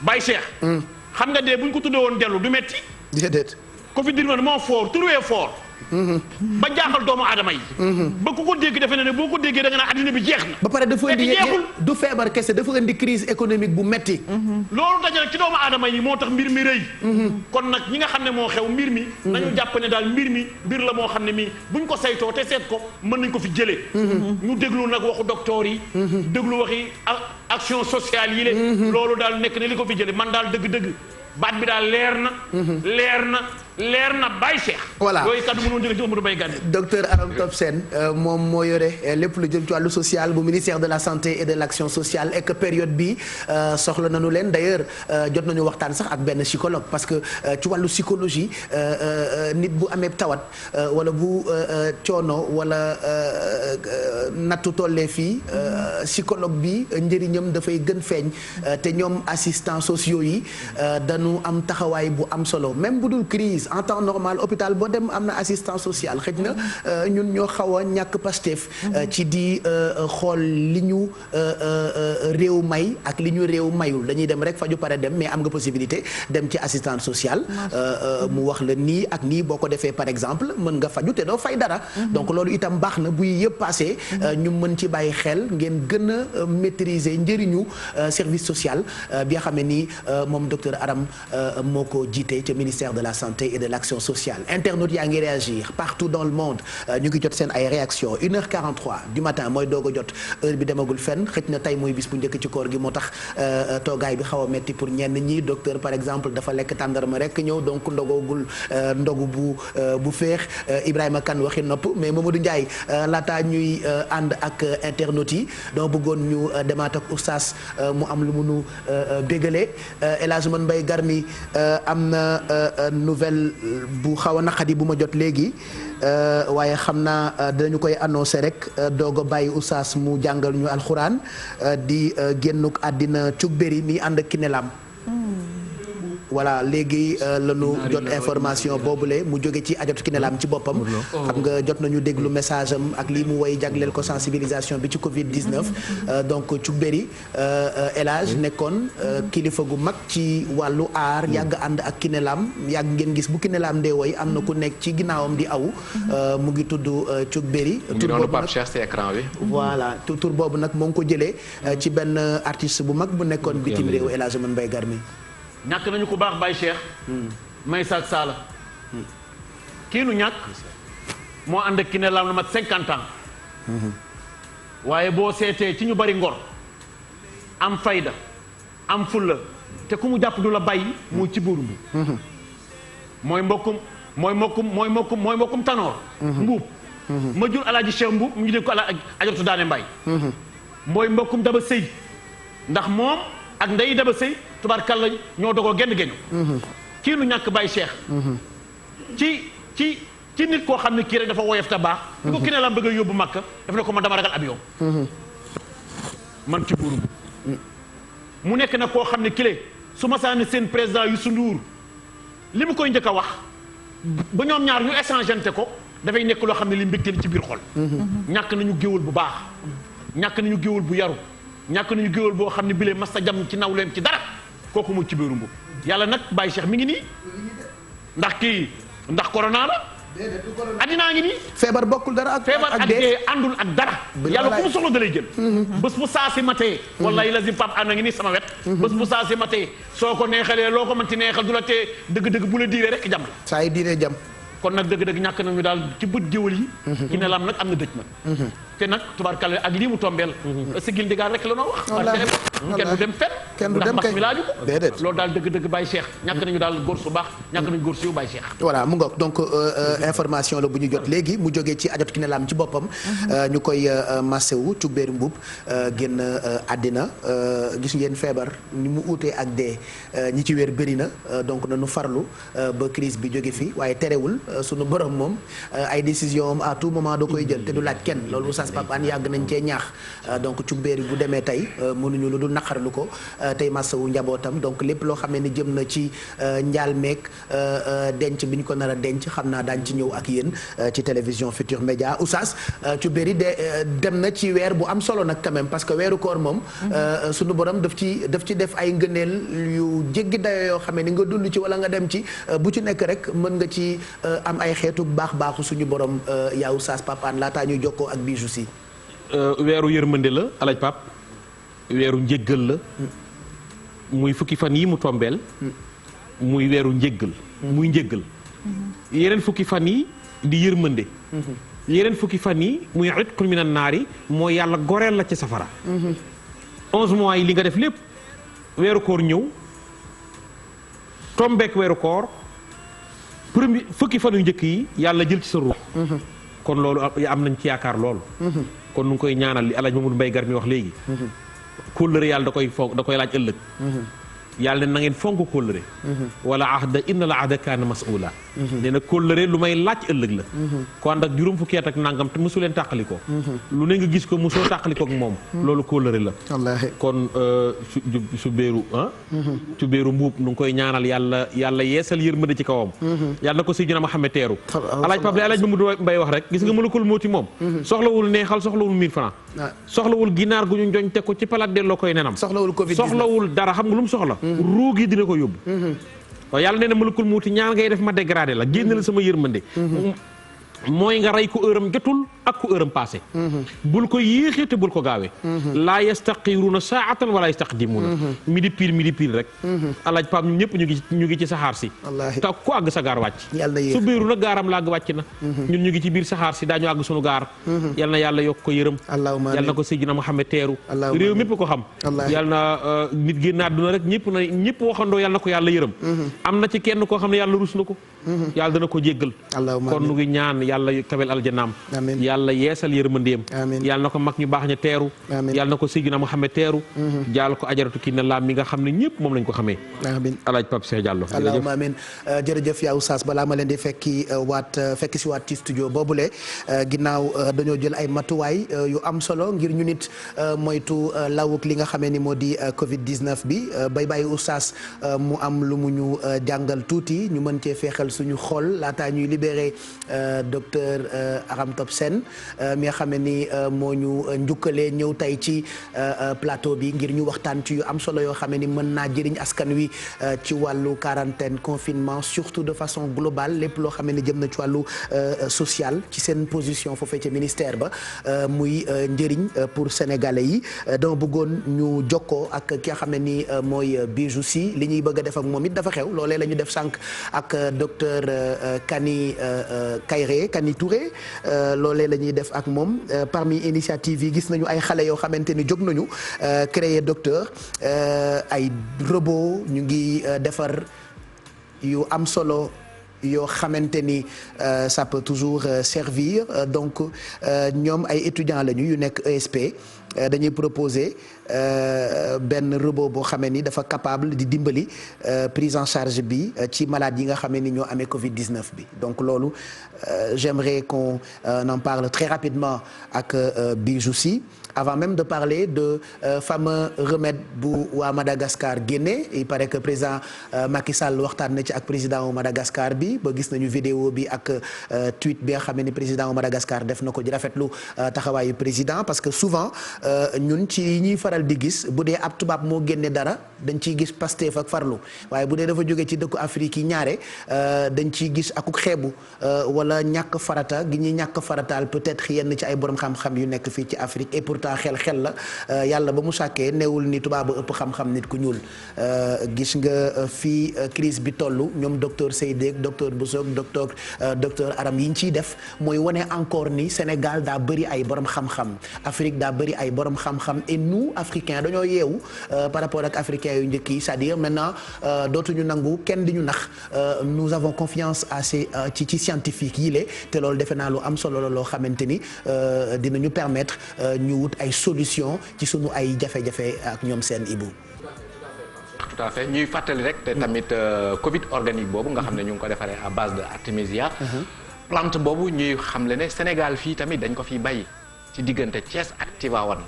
Baye Cheikh. xam nga dee bu ñu ko tuddee woon dellu du metti. déedéet. Covid 19 moo fort turwee fort. ba jaaxal doomu aadama yi. ba ku ko dégg defe na ne boo ko déggee da nga naan addina bi jeex na. ba pare dafa indi jeexul du feebar kese dafa indi crise économique bu metti. loolu dajale ci doomu aadama yi moo tax mbir mi rëy. kon nag ñi nga xam ne moo xew mbir mi. nañu jàpp ne daal mbir mi mbir la moo xam ne mi buñ ko saytoo te seet ko mën nañ ko fi jëlee. ñu déglu nag waxu docteur yi. déglu waxi action sociale yi le loolu daal nekk ne li ko fi jëlee man daal dëgg-dëgg. baat bi daal leer na Baye Cheikh. voilà yooyu kaddu mënoon jëlee ci Amadou Mbaye Gane. docteur Aram Top Sène moom moo yore lépp lu jëm ci wàllu social bu ministère de la santé et de l' action sociale et que période bi soxla nañu leen d' ailleurs jot nañu waxtaan sax ak benn psychologue parce que ci wàllu psychologie nit bu amee tawat wala bu coono wala nattu tollee fii psychologue bi njëriñam dafay gën feeñ te ñoom assistants sociaux yi dañu am taxawaay bu am solo même bu dul crise en temps normal hôpital boo dem am na assistance sociale xëj na ñun ñoo xaw a ñàkk Pastef ci di xool li ñu réew may ak li ñu réew mayul dañuy dem rek faju pare dem mais am nga possibilité dem ci assistance sociale mu wax la nii ak nii boo ko defee par exemple mën nga faju te doo fay dara donc loolu itam baax na buy yëpp passé ñu mën ci bàyyi xel ngeen gën a maîtriser njëriñu service social bi nga xam ne nii moom docteur Aram moo ko jiite ca ministère de la santé et de l'action sociale internautes yaa ngi réagir partout dans le monde ñu ngi jot seen ay réactions 1h43 du matin mooy doog a jot heure bi demagul fenn xëj na tey mooy bis bu njëkk ci koor gi moo tax toogaay bi xaw a metti pour ñenn ñi docteur par exemple dafa lekk tàndarma rek ñëw donc ndogoogul ndogu bu féex Ibrahima Kane waxi nopp mais Mamadou Ndiaye laata ñuy ànd ak internautes yi dama bëggoon ñu demaat ak oustaz mu am lu munu bégalee El Hadj Mbaye Garmi am na nouvelle bu xaw a naqadi bu ma jot léegi waaye xam naa dañu koy annoncé rek doog a bàyyi oustaz mu jàngal ñu alxuraan di génnuk àddina Cukbéri mi ànd ak Kinelam voilà léegi la ñu jot information boobule mu jóge ci ajot Kinelam ci boppam xam nga jot nañu déglu message am ak lii mu woy jagleel ko sensibilisation bi ci Covid 19 donc Cukbéri El Hadj nekkoon kilifa gu mag ci wàllu aar yàgg ànd ak Kinelam yàgg ngeen gis bu Kinelam dee woy am na ku nekk ci ginnaawam di aw mu ngi tudd Cukbéri tur boobu nag Cheikh ci écran bi voilà tur boobu nag moo ngi ko jëlee ci benn artiste bu mag bu nekkoon bitim réew El Hadj Mbaye Garmi ñàkk nañu ko baax Baye Cheikh may saak saala kii nu ñàkk moo ànd ak Kinelam la mat 50 ans waaye boo seetee ci ñu bari ngor am fayda am fulla te ku mu jàpp du la bàyyi mooy ci buur mbuub mooy mbokkum tanoor mbuub ma jur alaaji Cheikh mbuub mu ngi dégg ko ajaratu daane mbay mooy mbokkum daba sëy ndax moom ak ndey daba sëy tubaarkàlla ñoo dogoo genn geñu kii nu ñàkk Baye Cheikh ci nit koo xam ne kii rek dafa woyof te baax di ko Kinelam bëgg a yóbbu Makka daf ne ko man dama ragal avion man ci buuru mu nekk nag koo xam ne kile su ma saani seen président Youssou Ndour li mu koy njëkk a wax ba ñoom ñaar ñu échangeante ko dafay nekk loo xam ne li mbégte li ci biir xol ñàkk nañu géwal bu baax ñàkk nañu géwal bu yaru ñàkk nañu géwal boo xam ne bilee mas sa jam ci nawleem ci dara kooku mu ci biiru mbu yàlla nag Baye Cheikh mi ngi nii ndax corona la addinaa ngi nii feebar bokkul dara ak feebar ak dee àndul ak dara yàlla ku mu soxla da lay jël bés bu saasi matee wallahi lazim pap ànd ngi nii sama wet bés bu saasi matee soo ko neexalee loo ko mën ci neexal du la tee dëgg-dëgg bu la diiree rek jam la saa yi diiree jam kon nag dëgg-dëgg ñàkk nañu daal ci bët géwal yi Kinelam nag am na dëj nag te nag tubaarkàlla ak lii mu tombeel sigil ndigaal rek la noo wax kenn du dem fenn kenn du dem ndax mbas mi laaju ko déedéet loolu daal dëgg-dëgg Baye Cheikh ñàkk nañu daal góor su baax ñàkk nañu góor su Baye Cheikh voilà mu ngoog donc information la bu ñu jot léegi mu jógee ci Adjaratou Kiné Lam ci boppam ñu koy massewu Thioubène Mboup génn àddina gis ngeen feebar ni mu uutee ak dee ñi ci wér bëri na donc nañu farlu ba crise bi jóge fi waaye terewul sunu borom moom ay décision am à tout moment da koy jël te du laaj kenn loolu Oustaz Pape Hann yàgg nañ cee ñaax donc Thioubène bu demee tey mënuñu lu dul naqarlu ko tey massawu njabootam donc lépp loo xam ne jëm na ci njaal meeg denc bi ñu ko nar a denc xam naa daañ ci ñëw ak yéen ci télévision Futur Média Oustaz Thioubène dem na ci weer bu am solo nag quand même parce que weeru koor moom sunu borom daf ci def ay ngëneel yu jéggi dayo yoo xam ne nga dund ci wala nga dem ci bu ci nekk rek mën nga ci am ay xeetu baaxu suñu borom yaa Oustaz Pape Hann laataa ñuy jokkoo ak Bijou si weeru yërmande la alaj Pape weeru njéggal la muy fukki fan yi mu tombeel muy weeru njéggal muy njéggal yeneen fukki fan yi di yërmande yeneen fukki fan yi muy itqun minan naari mooy yàlla goreel la ci safara 11 mois yi li nga def lépp weeru koor ñëw tombeek weeru koor premier fukki fan yu njëkk yi yàlla jël ci sa ruux kon loolu am nañ ci yaakaar loolu kon nu ngi koy ñaanal li alaaj Mamadou Mbaye Gar mi wax léegi kóllëre yàlla da koy laaj ëllëg yàlla ne na ngeen fonk kóllëre wala ahda inna la ahda kaana mas'uula nee na kóllëre lu may laaj ëllëg la ko ànd ak juróom fukki at ak nangam te mosu leen tàqalikoo lu ne nga gis ko mosoo tàqalikoo ak moom loolu kóllëre la kon su béeru Thioubène Mboup nu ngi koy ñaanal yàlla yeesal yërmande ci kawam yàlla na ko Seydina Muhammad teeru alaaj Pape alaaj Mamadou Mbaye wax rek gis nga malakul mawti moom soxlawul neexal soxlawul 1000 francs soxlawul ginaar gu ñu joñ teg ko ci palaat delloo koy nenam soxlawul dara xam nga lu mu soxla ruug yi dina ko yóbbu waaw yàlla nee na malakul muuti ñaan ngay def ma dégradé la génn la sama yërmande mooy nga rey ko heuram jotul ak ko heuram passé bul ko yéexee te bul ko gaawee laa yastaqiruuna saatan wala yastaqdimuuna midi pile rek alaaj Pape ñun ñëpp ñu ngi ci saxaar si te ku àgg sa gaar wàcc su biiru nag gaaram la àgg wàcc na ñun ñu ngi ci biir saxaar si daañu àgg sunu gaar yal na yàlla yokk ko yërëm yal na ko Seydina Muhammad teeru réew mépp ko xam yal na nit génn àdduna rek ñëpp waxandoo yal na ko yàlla yërëm am na ci kenn koo xam ne yàlla rus na ko yàlla dana ko jéggal kon nu ngi ñaan yàlla kabel aljanaam yàlla yeesal yërmandeem yàlla na ko mag ñu baax ña teeru yàlla na ko Seydina Muhammad teeru jaal ko Adjaratou Kiné Lam mi nga xam ne ñëpp moom lañ ko xamee alaaj Pape Cheikh Diallo allahumma amiin jërëjëf yaa Oustaz balaa ma leen di fekki si waat ci studio boobule ginnaaw dañoo jël ay matuwaay yu am solo ngir ñu nit moytu lawuk li nga xamee ni moo di Covid 19 bi bay bàyyi Oustaz mu am lu mu ñu jàngal tuuti ñu mën cee feexal suñu xol laataa ñuy libéré docteur Aram Top Sène mi nga xam ne ni moo ñu njukkalee ñëw tey ci plateau bi ngir ñu waxtaan ci yu am solo yoo xam ne ni mën naa jëriñ askan wi ci wàllu quarantaine confinement surtout de façon globale lépp loo xam ne ni jëm na ci wàllu social ci seen position foofee ca ministère ba muy njëriñ pour sénégalais yi dama bëggoon ñu jokkoo ak ki nga xam ne ni mooy Bijou si li ñuy bëgg a def ak moom it dafa xew loolee la ñu def sànq ak docteur Kani Touré loolee la ñuy def ak moom parmi initiative yi gis nañu ay xale yoo xamante ni jóg nañu créer docteur ay robot ñu ngi defar yu am solo yoo xamante ni ça peut toujours servir donc ñoom ay étudiants lañu yu nekk ESP dañuy proposer benn robot boo xamee ni dafa capable di dimbali prise en charge bi ci malade yi nga xamee ni ñoo amee Covid 19 bi donc loolu j'aimerais qu'on en parle très rapidement ak Bijou si avant même de parler de fameux remède bu waa Madagascar génne il paraît que président Macky Sall waxtaan na ci ak président wu Madagascar bi ba gis nañu vidéo bi ak tweet bi nga xam ne ni président wu Madagascar def na ko di rafetlu taxawaayu président parce que souvent ñun ci ñuy faral di gis bu dee ab tubaab moo génne dara dañ ciy gis Pastef ak farlu waaye bu dee dafa jóge ci dëkku Afrique yi ñaare dañ ciy gis akuk xeebu wala ñàkk farata gi ñuy ñàkk farataal peut-être yenn ci ay borom xam-xam yu nekk fii ci Afrique et pourtant pourtant xel la yàlla ba mu sàkkee newul ni tubaab ba ëpp xam-xam nit ku ñuul gis nga fii crise bi toll ñoom docteur Seydi docteur Bousso docteur Aram yi ñu ciy def mooy wane encore ni Sénégal daa bëri ay borom xam-xam Afrique daa bëri ay borom xam-xam et nous africains dañoo yeewu par rapport ak africains yu njëkk yi c'est-à-dire maintenant dootuñu nangu kenn di ñu nax nous avons confiance à ces ci scientifique yi te loolu defe naa lu am solo la loo xamante ni dinañu permettre ñu wut ay solution ci sunu ay jafe-jafe ak ñoom seen ibu. Tout à fait ñuy fàttali rek te tamit Covid organique boobu nga xam ne ñu ngi ko defaree à base de artémisia plante boobu ñuy xamle ne Sénégal fii tamit dañ ko fiy bay ci diggante Thiès ak Tivaouane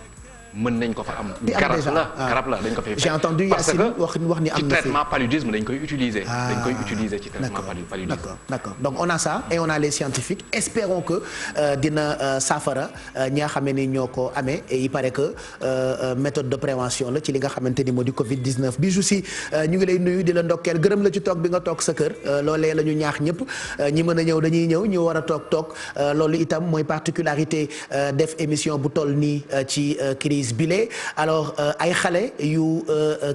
mën nañ ko fa am. garab la dañ ko fiy. J'ai entendu Yacine wax ni am ci na traitement paludisme dañ koy utiliser. dañ koy utiliser ci traitement paludisme. d'accord donc on a ça et on a les scientifiques espérons que dina saafara ñi nga xam ne ñoo ko amee et il paraît que méthode de prévention la ci li nga xamante ni moo di Covid 19 bi aussi ñu ngi lay nuyu di la ndokkeel gërëm la ci toog bi nga toog sa kër loolee la ñu ñaax ñëpp ñi mën a ñëw dañuy ñëw ñu war a toog loolu itam mooy particularité def émission bu toll nii ci crise bile alors ay xale yu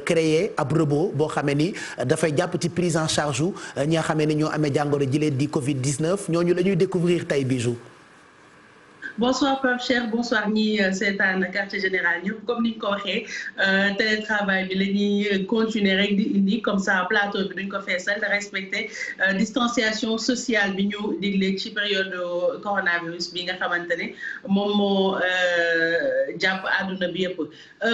créé ab robot boo xamee ni dafay jàpp ci prise en charge u ñi nga xamee ni ñoo amee jàngoro ji leen di Covid 19 ñooñu la ñuy découvrir tey Bijou. Bonsoir Pape Cheikh bonsoir ñi seetaan quartier général ñëpp comme ni ñu ko waxee télétravail bi la ñuy continuer rek di indi comme ça plateau bi duñ ko feesal de respecter distanciation sociale bi ñu digle ci période coronavirus bi nga xamante ne moom moo jàpp àdduna bi yëpp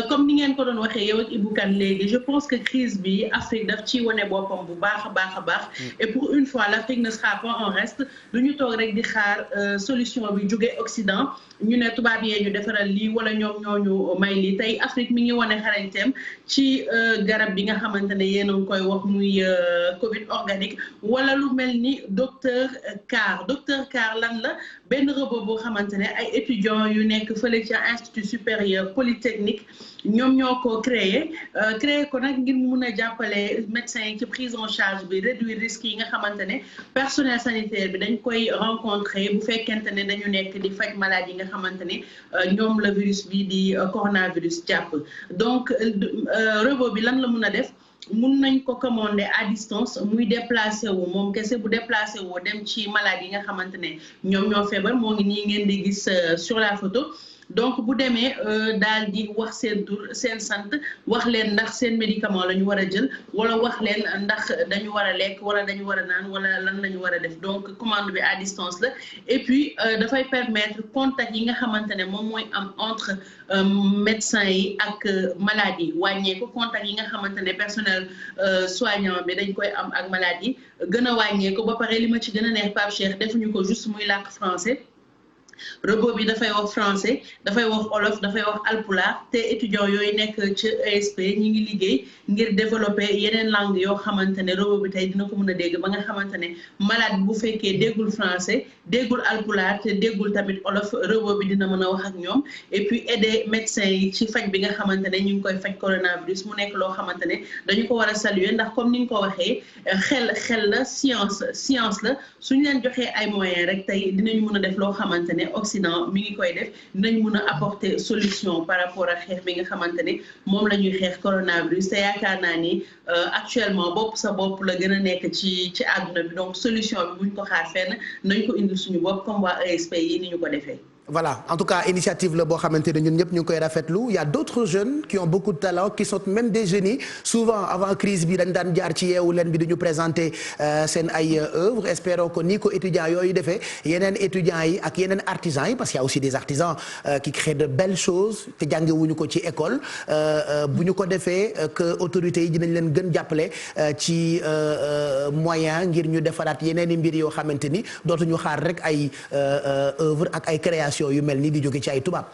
comme ni ngeen ko doon waxee yow ak Ibou Kane léegi je pense que crise bi Afrique daf ci wane boppam bu baax a baax et pour une fois l'Afrique ne sera pas en reste du ñu toog rek di xaar solution bi jóge Occident ñu ne tubaab yee ñu defaral lii wala ñoom ñooñu may lii tey Afrique mi ngi wane xarañteem ci garab bi nga xamante ne yéen a ngi koy wax muy Covid organique wala lu mel ni docteur Carr lan la benn robot boo xamante ne ay étudiants yu nekk fële ca institut supérieur polytechnique ñoom ñoo ko créé ko nag ngir mun a jàppale médecins yi ci prise en charge bi réduire risques yi nga xamante ne personnel sanitaire bi dañ koy rencontrer bu fekkente ne dañu nekk di faj maladie yi nga xamante ne ñoom la virus bi di coronavirus jàpp donc robot bi lan la mun a def mun nañ ko commander à distance muy déplacé wu moom kese bu déplacé woo dem ci maladie yi nga xamante ne ñoom ñoo feebar moo ngi nii ngeen di gis sur la photo donc bu demee daal di wax seen tur seen sant wax leen ndax seen médicament la ñu war a jël wala wax leen ndax dañu war a lekk wala dañu war a naan wala lan la ñu war a def donc commande bi à distance la et puis dafay permettre contact yi nga xamante ne moom mooy am entre médecin yi ak malade yi wàññeeku contact yi nga xamante ne personnel soignant bi dañ koy am ak malade yi gën a wàññeeku ba pare li ma ci gën a neex Pape Cheikh defuñu ko juste muy làkk français robot bi dafay wax français dafay wax olof dafay wax alpulaar te étudiants yooyu nekk ci ESP ñi ngi liggéey ngir développer yeneen langue yoo xamante ne robot bi tey dina ko mën a dégg ba nga xamante ne malade bu fekkee déggul français déggul alpulaar te déggul tamit olof robot bi dina mën a wax ak ñoom et puis aider médecins yi ci faj bi nga xamante ne ñu ngi koy faj coronavirus mu nekk loo xamante ne dañu ko war a saluer ndax comme ni nga ko waxee xel la science la suñu leen joxee ay moyens rek tey dinañu mën a def loo xamante ne Occident mi ngi koy def dinañ mën a apporter solution par rapport ak xeex bi nga xamante ne moom la ñuy xeex coronavirus te yaakaar naa ni actuellement bopp sa bopp la gën a nekk ci àdduna bi donc solution bi buñ ko xaar fenn nañ ko indi suñu bopp comme waa ESP yi ni ñu ko defee. Voilà, en tout cas initiative la boo xamante ne ñun ñëpp ñu ngi koy rafetlu il y a d'autres jeunes qui ont beaucoup de talent qui sont même des génies souvent avant crise bi dañ daan jaar ci yeewu leen bi di ñu présenter seen ay œuvres espérons que ni ko étudiants yooyu defee yeneen étudiants yi ak yeneen artisans yi parce qu'il y a aussi des artisans qui créent de belles choses te jàngewuñu ko ci école bu ñu ko defee que autorités yi dinañ leen gën jàppale ci moyen ngir ñu defaraat yeneen i mbir yoo xamante ni dootuñu xaar rek ay œuvre ak ay création yu mel ni di jóge ci ay tubaab.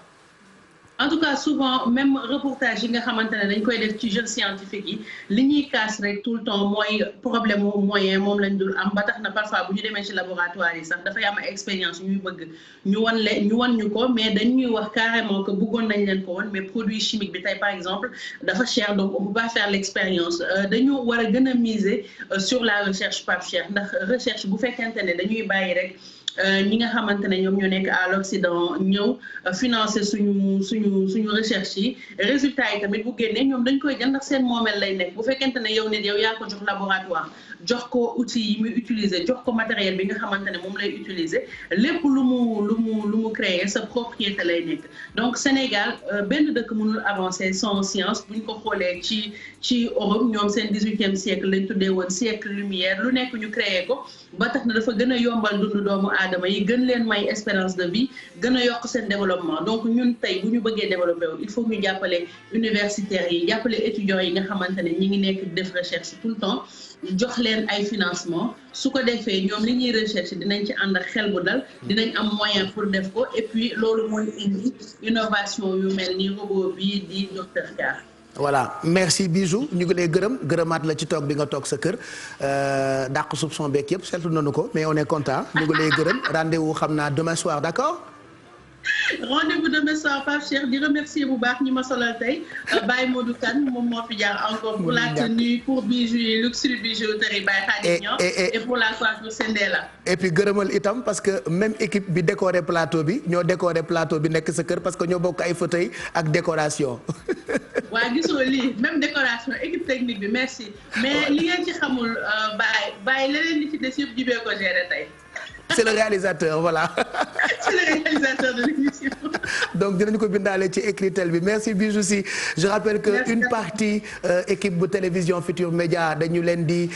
en tout cas souvent même reportage yi nga xamante ne dañ koy def ci jeunes scientifiques yi li ñuy kaas rek tout le temps mooy problème mu moyen moom lañ dul am ba tax na parfois bu ñu demee ci laboratoire yi sax dafay am expérience yu ñuy bëgg ñu wan ñu ko mais dañuy wax carrément que bëggoon nañ leen ko woon mais produit chimique bi tey par exemple dafa cher donc on peut pas faire l'expérience dañu war a gën a miser sur la recherche Pape Cheikh ndax recherche bu fekkente ne dañuy bàyyi rek ñi nga xamante ne ñoom ñoo nekk à l'Occident ñëw financer suñu recherche yi résultats yi tamit bu génnee ñoom dañ koy jënd ndax seen moomeel lay nekk bu fekkente ne yow nit yow yaa ko jox laboratoire jox ko outils yi muy utiliser jox ko matériel bi nga xamante ne moom lay utiliser lépp lu mu créer sa propriété lay nekk donc Sénégal benn dëkk mënul avancer sans science buñ ko xoolee ci Europe ñoom seen 18e siècle lañ tuddee woon siècle lumière lu nekk ñu créer ko ba tax na dafa gën a yombal dundu doomu aadama yi gën leen may espérance de vie gën a yokk seen développement donc ñun tey bu ñu bëggee développer wu il faut ñu jàppale universitaires yi jàppale étudiants yi nga xamante ne ñi ngi nekk def recherche tout le temps jox leen ay financement su ko defee ñoom li ñuy recherche dinañ ci ànd ak xel bu dal dinañ am moyen pour def ko et puis loolu mooy indi innovation yu mel ni robot bi di docteur Car. voilà merci Bijou ñu ngi lay gërëmaat la ci toog bi nga toog sa kër dàq soupçon beeg yëpp seetlu nañu ko mais on est content ñu ngi lay gërëm rendez-vous xam naa demain soir d'accord. rendez-vous demain soir Pape Cheikh di remercier bu baax ñi ma solal tey Baye Modou Kane moom moo fi jaar encore pour la tenue pour bijoux yi luxury bijouterie Baye Khadim Niang et pour la coiffure Sendela. et puis gërëmal itam parce que même équipe bi décoré plateau bi ñoo décoré plateau bi nekk sa kër parce que ñoo bokk ay fauteuil ak décoration. waaw gisoo lii même décoration équipe technique bi merci mais li ngeen ci xamul Baye leneen li ci des yëpp jibee ko gérer tey. c'est le réalisateur voilà. c'est le réalisateur de l'émission. donc dinañu ko bindaale ci écritel bi merci Bijou si je rappelle que merci. Une partie équipe bu télévision Futur Média dañu leen di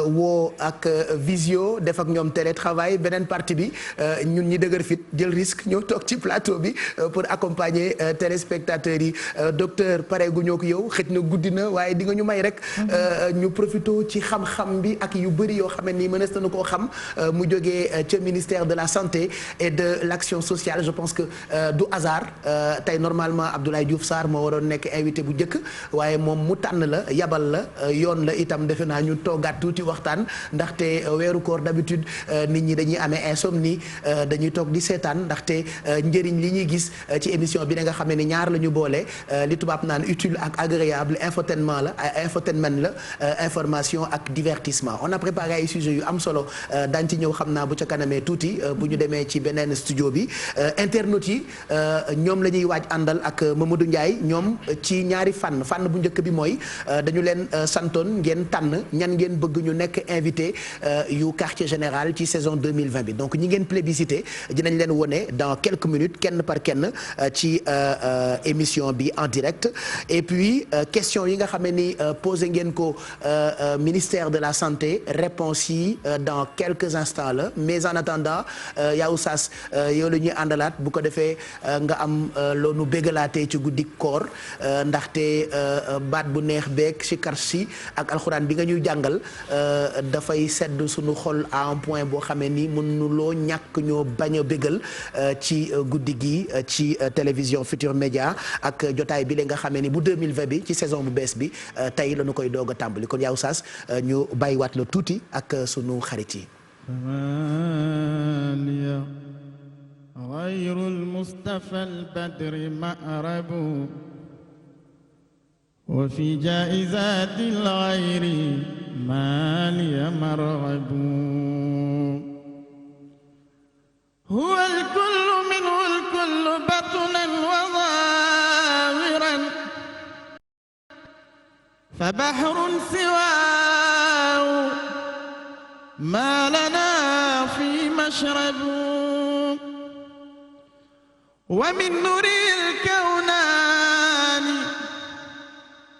woo ak visio def ak ñoom télétravail beneen partie bi ñun ñi dëgër fit jël risque ñoo toog ci plateau bi pour accompagner téléspectateurs yi docteur pare gu ñoo ko yow xëj na guddi na waaye di nga ñu may rek ñu profito ci xam-xam bi ak yu bëri yoo xam ne nii mënees nañu koo xam mu jógee ca ministère de la santé et de l'action sociale je pense que du hasard tey normalement Abdoulaye Diouf Sarr moo waroon nekk invité bu njëkk waaye moom mu tànn la yabal la yoon la itam defe naa ñu toogaat tuuti waxtaan ndaxte weeru koor d'habitude nit ñi dañuy amee insomnie dañuy toog di seetaan ndaxte njëriñ li ñuy gis ci émission bi nga xam ne ni ñaar la ñu boole li tubaab naan utile ak agréable infotainment la infotainment la information ak divertissement on a préparé ay sujets yu am solo daañu ci ñëw xam naa bu ca kanamee tuuti bu ñu demee ci beneen studio bi internautes yi ñoom la ñuy waaj àndal ak Mamadou Ndiaye ñoom ci ñaari fànn bu njëkk bi mooy dañu leen santoon ngeen tànn ñan ngeen bëgg ñu nekk invité yu quartier général ci saison 2020 bi donc ñi ngeen plébiscité dinañ leen wone dans quelques minutes kenn par kenn ci émission bi en direct et puis question yi nga xam ne ni posé ngeen ko ministère de la santé réponse yi dans quelques instants la mais en attendant yaa Oustaz yow la ñuy àndalaat bu ko defee nga am loonu bégalaatee ci guddi koor ndaxte baat bu neex beeg ci karsi ak alxuraan bi nga ñuy jàngal dafay sedd suñu xol à un point boo xamee ni mënuloo ñàkk ñoo bañ a bégal ci guddi gi ci télévision Futur Média ak jotaay bi la nga xamee ni bu 2020 bi ci saison bu bees bi tey la ñu koy doog a tàmbali kon yaa Oustaz ñu bàyyiwaat la tuuti ak sunu xarit yi. غير المصطفى البدر مأرب وفي جائزات الغير ما لي مرغب هو الكل منه الكل بطنا وظاهرا فبحر سواه ما لنا في مشرب ومن نور الكونان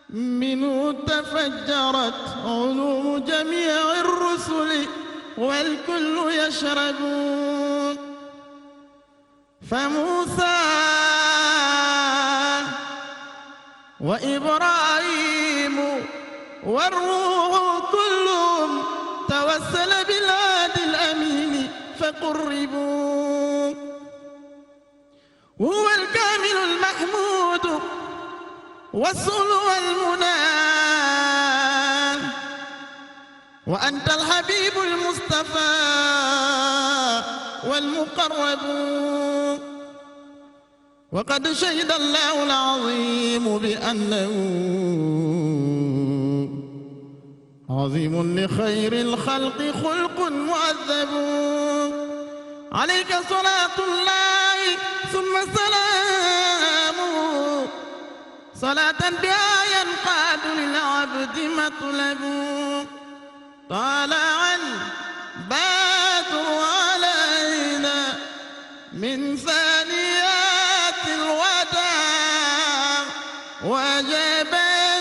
منه تفجرت علوم جميع الرسل والكل يشرب فموسى وإبراهيم والروح كلهم توسل بالهادي الأمين فقربوا هو الكامل المحمود والصل والمنى وأنت الحبيب المصطفى والمقرب وقد شهد الله العظيم بأنه عظيم لخير الخلق خلق مؤذب عليك صلاة الله ثم سلامه صلاة بها ينقاد للعبد مطلب طالع البدر علينا من ثانيات الوداع وجب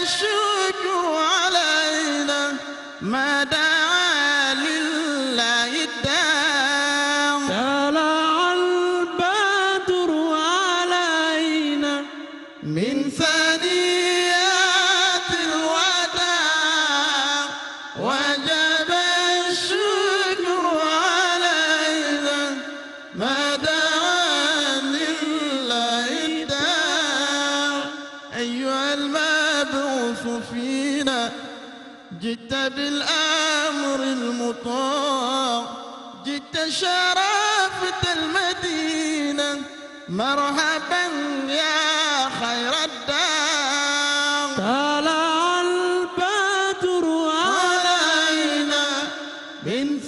الشكر علينا ما دعا لله الداع طلع البدر علينا من ثانيات الوداع وجب الشكر علينا ما دعا لله الداع أيها المبعوث فينا جئت بالأمر المطاع جئت شرفت المدينة مرحبا يا خير الداع طلع البدر علينا من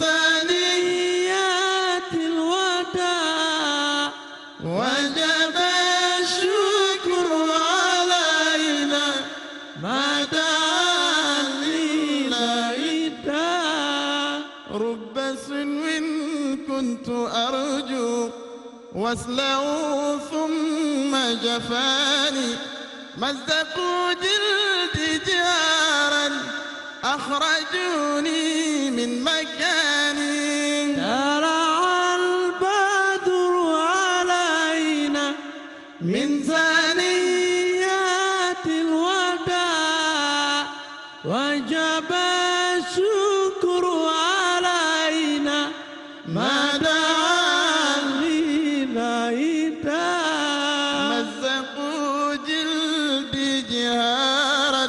ثنيات الوداع وجب الشكر علينا ما دعا لله الداع رب سنو كنت أرجو واسلع ثم جفاني مزقوا جلدي جارا أخرجوني من مكاني طلع البدر علينا من ثنيات الوداع وجب الشكر علينا ما دعا لله الداع مزقوا جلدي جهارا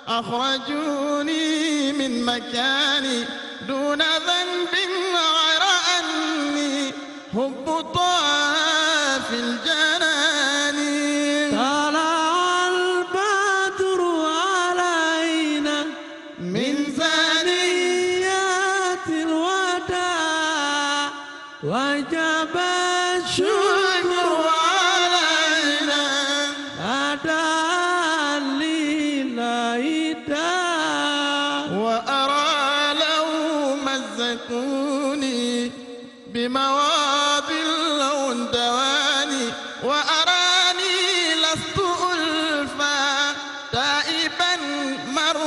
أخرجوني من مكاني دون ذنب غير أني هبطا في الجنان طلع البدر علينا من ثنيات الوداع وجب الشكر علينا ما دعا لله الداع وأرى لو مزقوني بمواضي اللون دواني وأراني لست ألفى تائبا مر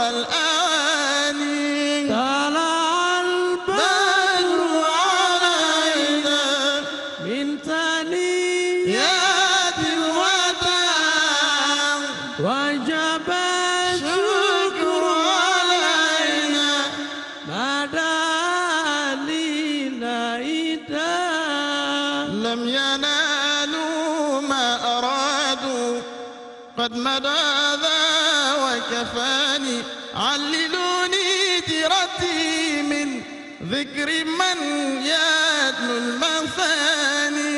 الأواني طلع البدر علينا من ثنيات الوداع وجب الشكر علينا ما دعا لله الداع لم ينالوا ما أرادوا قد مدى ذا وكفاني عللوني جرتي من ذكر من يدنو المثاني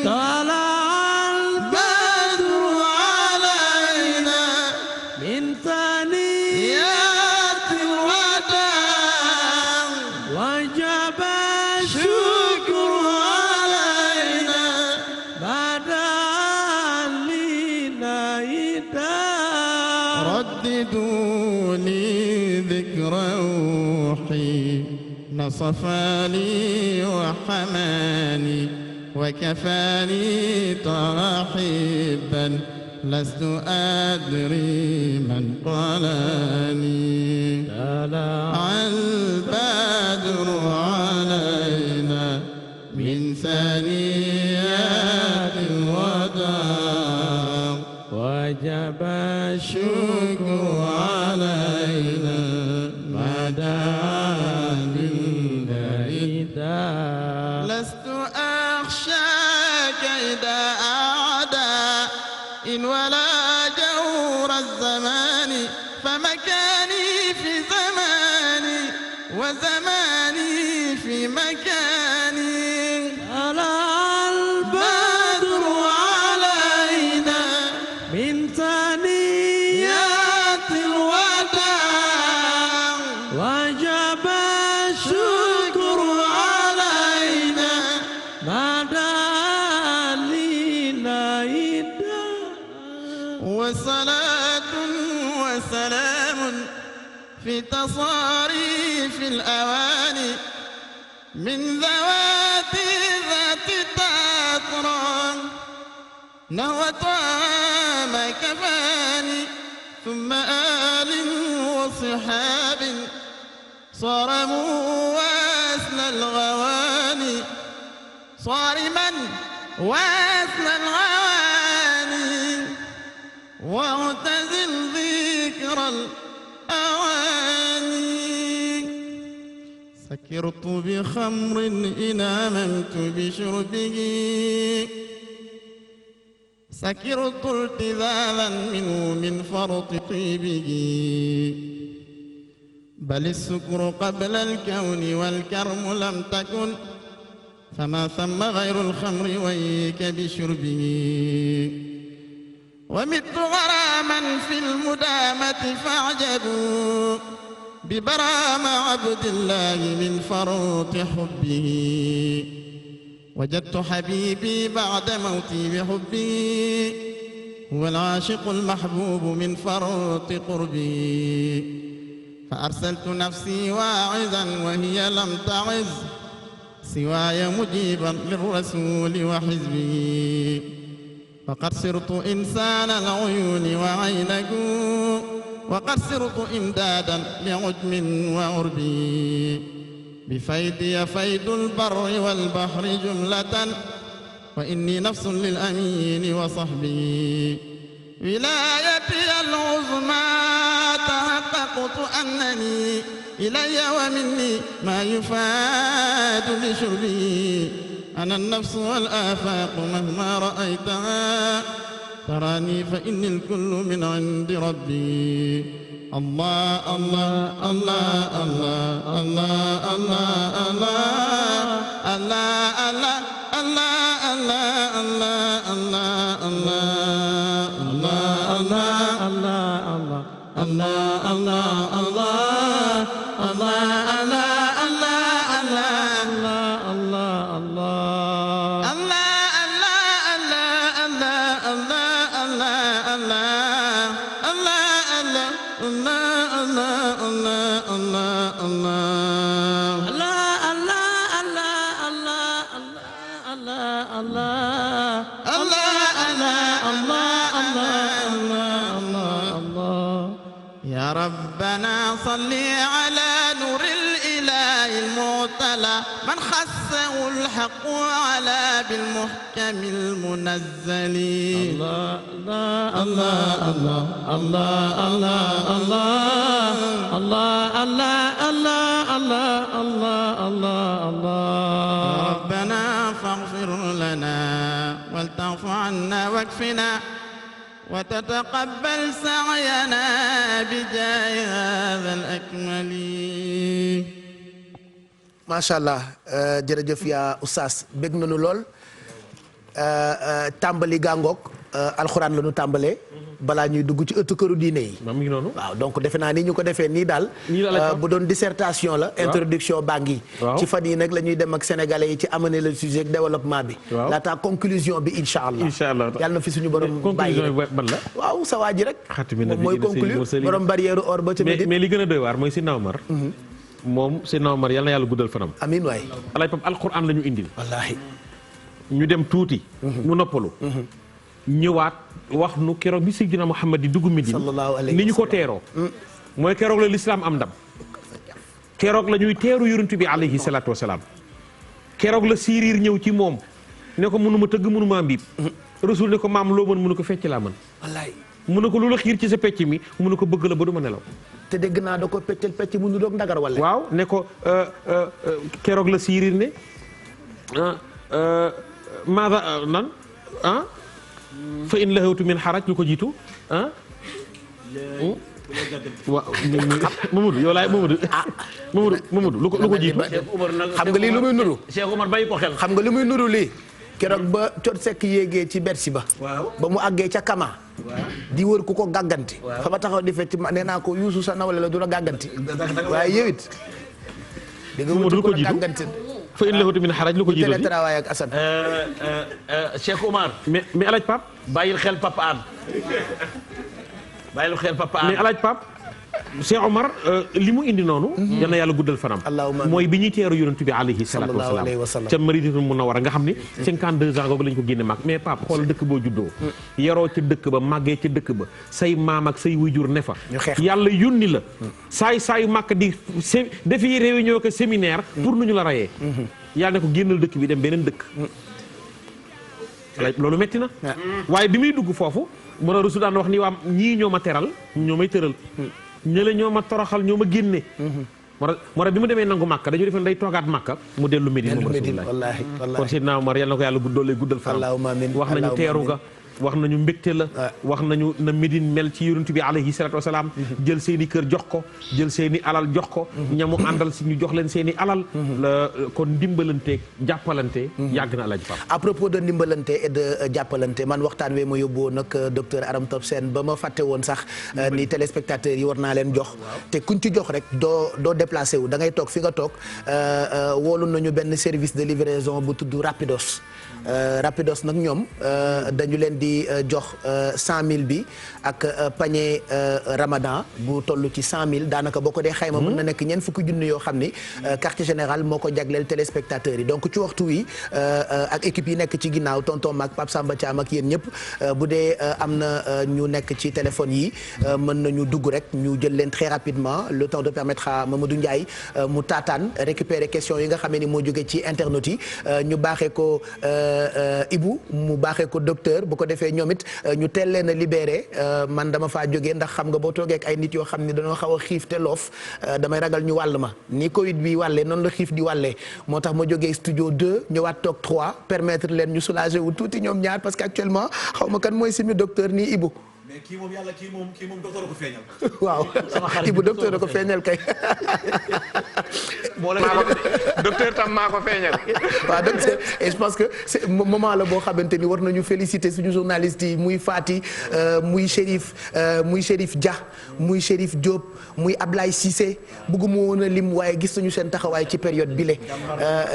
طلع البدر علينا من ثنيات الوداع وجب الشكر علينا ما دعا لله الداع رددوني ذكر روحي نصفاني وحماني وكفاني طاحبا لست أدري من قالني طلع البدر علينا من ثنيات الوداع وجب الشكر علينا ما دعا لله الداع لست أخشى كيد أعداء إن ولا جور الزمان فمكاني في زماني وزماني في مكاني طلع البدر علينا من ثنيات الوداع وجب الشكر علينا وصلاة وسلام في تصاريف الأواني من ذوات ذات تطران نوى ما كفاني ثم آل وصحاب صارموا واسنى الغواني صارما واسنى الغواني واعتزل ذكر الأواني سكرت بخمر إن هممت بشربه سكرت التذاذا منه من فرط طيبه بل السكر قبل الكون والكرم لم تكن فما ثم غير الخمر ويك بشربه ومت غراما في المدامة فاعجبوا ببرام عبد الله من فرط حبه وجدت حبيبي بعد موتي بحبه هو العاشق المحبوب من فرط قربه فأرسلت نفسي واعظا وهي لم تعظ سواي مجيبا للرسول وحزبه فقد صرت إنسان العيون وعينه وقد صرت إمدادا لعجم وعربي بفيدي فيد البر والبحر جملة وإني نفس للأمين وصحبه ولايتي العظمى تحققت أنني إلي ومني ما يفاد بشربي أنا النفس والآفاق مهما رأيتها تراني فإني الكل من عند ربي الله الله الله الله الله الله الله الله الله الله الله الله الله الله الله ربنا صل على نور الإله المعتلى من خصه الحق على بالمحكم المنزل الله الله الله الله الله الله الله الله الله الله الله الله ربنا فاغفر لنا والتعف عنا واكفنا وتتقبل سعينا بجاه هذا الأكمل. macha allah jërëjëf yaa oustaz bég nañu lool tàmbali gàngoog alxuraan la ñu tàmbalee. balaa ñuy dugg ci ëttu këru diine yi. mi ngi noonu. waaw donc defe naa ni ñu ko defee nii daal. bu doon dissertation la. introduction baa ngi. ci fan yi nag la ñuy dem ak sénégalais yi ci amener le sujet développement bi. laata conclusion bi incha allah. yàlla na fi suñu borom bàyyi conclusion ban la. waaw sa waa ji rek. moom mooy conclure borom barrière or ba ca Médine. mais li gën a doy waar mooy Seydina Omar. moom Seydina Omar yàlla na yàlla guddal fanam. amiin waay. alaay pap alquran la ñu indil. wallaahi. ñu dem tuuti. mu noppalu. ñëwaat wax nu keroog bi Seydina Muhammad di dugg Médine ni ñu ko teeroo mooy keroog la lislaam am ndam keroog la ñuy teeru yonent bi alayhi salaatu wasalaam keroog la siiriir ñëw ci moom ne ko mënuma tëgg mënuma mbiib rasul ne ko maam loo mën mënu ko fecc laa mën wallaay mu ne ko lu la xiir ci sa pecc mi mu ne ko bëgg la ba du ma nelaw te dégg naa da ko peccal pecc mu nu doog ndagar wala waaw ne ko keroog la siiriir ne maada nan fa in lahawtu min xaraj lu ko jiitu waaw Mamadou yow laay Mamadou lu ko jiitu xam nga lii lu muy nuru Cheikh Omar bàyyi ko xel xam nga li muy nuru lii keroog ba cot sekk yéegee ci Bercy ba ba mu àggee ca Kama di wër ku ko gàgganti fa ma taxaw di fecc nee naa ko Youssou sa nawle la du la gàgganti waaye yow it di nga wër ku ko gàgganti fa in lahu min xaraj lu ko jiitu télétravail ak Assane. Cheikh Omar. mais alaaj Pape. bàyyil xel Papa An. bàyyil xel Papa An mais alaaj Pape. Cheikh Omar li mu indi noonu. yal na yàlla guddal fanam. mooy bi ñuy teeru yonent bi alayhi salaatu wa salaam ca Madinatul Munawwara nga xam ni. 52 ans googu lañ ko génne mag mais Pape xool dëkk boo juddoo. yaroo ca dëkk ba màggee ca dëkk ba say maam ak say wujur ne fa. yàlla yónni la. saayu màkk di defi réunion que séminaire. pour nu ñu la rayee. yàlla ne ko génnal dëkk bi dem beneen dëkk. loolu metti na. waaye bi muy dugg foofu. mën a rusu daan wax ni waa ñii ñoo ma teral ñoo may tëral. ñële ñoo ma toroxal ñoo ma génne. moo tax bi mu demee nangu Màkka dañu defoon day toogaat Màkka mu dellu Médine moom Rasulullah kon Seydina Omar yal na ko yàlla doole guddal fanam wax nañu teeru ga wax nañu mbégte la wax nañu na Médine mel ci yonent bi alayhi salaatu wasalaam jël seen i kër jox ko jël seen i alal jox ko ñamu àndal si ñu jox leen seen i alal la kon ndimbalante jàppalante yàgg na Alaaji Pape à propos de ndimbalante et de jàppalante man waxtaan wee ma yóbbu woon nag docteur Aram Top Sène ba ma fàtte woon sax ni téléspectateurs yi war naa leen jox te kuñ ci jox rek doo déplacé wu da ngay toog fi nga toog woolu nañu benn service de livraison bu tudd Rapidos Rapidos nag ñoom dañu leen di jox 100000 bi ak panier Ramadan bu toll ci 100000 daanaka boo ko dee xayma mën na nekk ñeent fukki junni yoo xam ni quartier général moo ko jagleel téléspectateurs yi donc ci waxtu wi ak équipe yi nekk ci ginnaaw tonton Mac Pape Samba Thiam ak yéen ñëpp bu dee am na ñu nekk ci téléphone yi mën nañu dugg rek ñu jël leen très rapidement le temps de permettre à Mamadou Ndiaye mu taataan récupérer question yi nga xamee ni moo jógee ci internautes yi ñu baaxee ko Ibou mu baaxee ko docteur bu ko defee ñoom it ñu teel leen a libéré man dama faa jógee ndax xam nga boo toogee ak ay nit yoo xam ni dañoo xaw a xiif te loof damay ragal ñu wàll ma ni Covid bi wàllee noonu la xiif di wàllee moo tax ma jógee studio 2 ñëwaat toog 3 permettre leen ñu soulager wu tuuti ñoom ñaar parce que actuellement xaw ma kan mooy simi docteur nii Ibou. mais kii moom yàlla kii moom docteur ko feeñal. waaw Ibou docteur ko feeñal kay. docteur tam maa ko feeñal. waaw docteur et je pense que c'est moment la boo xamante ni war nañu féliciter suñu journalistes yi muy Fati muy Chérif Dia muy Chérif Diop muy Ablaye Cissé bëgguma woon a lim waaye gis nañu seen taxawaay ci période bile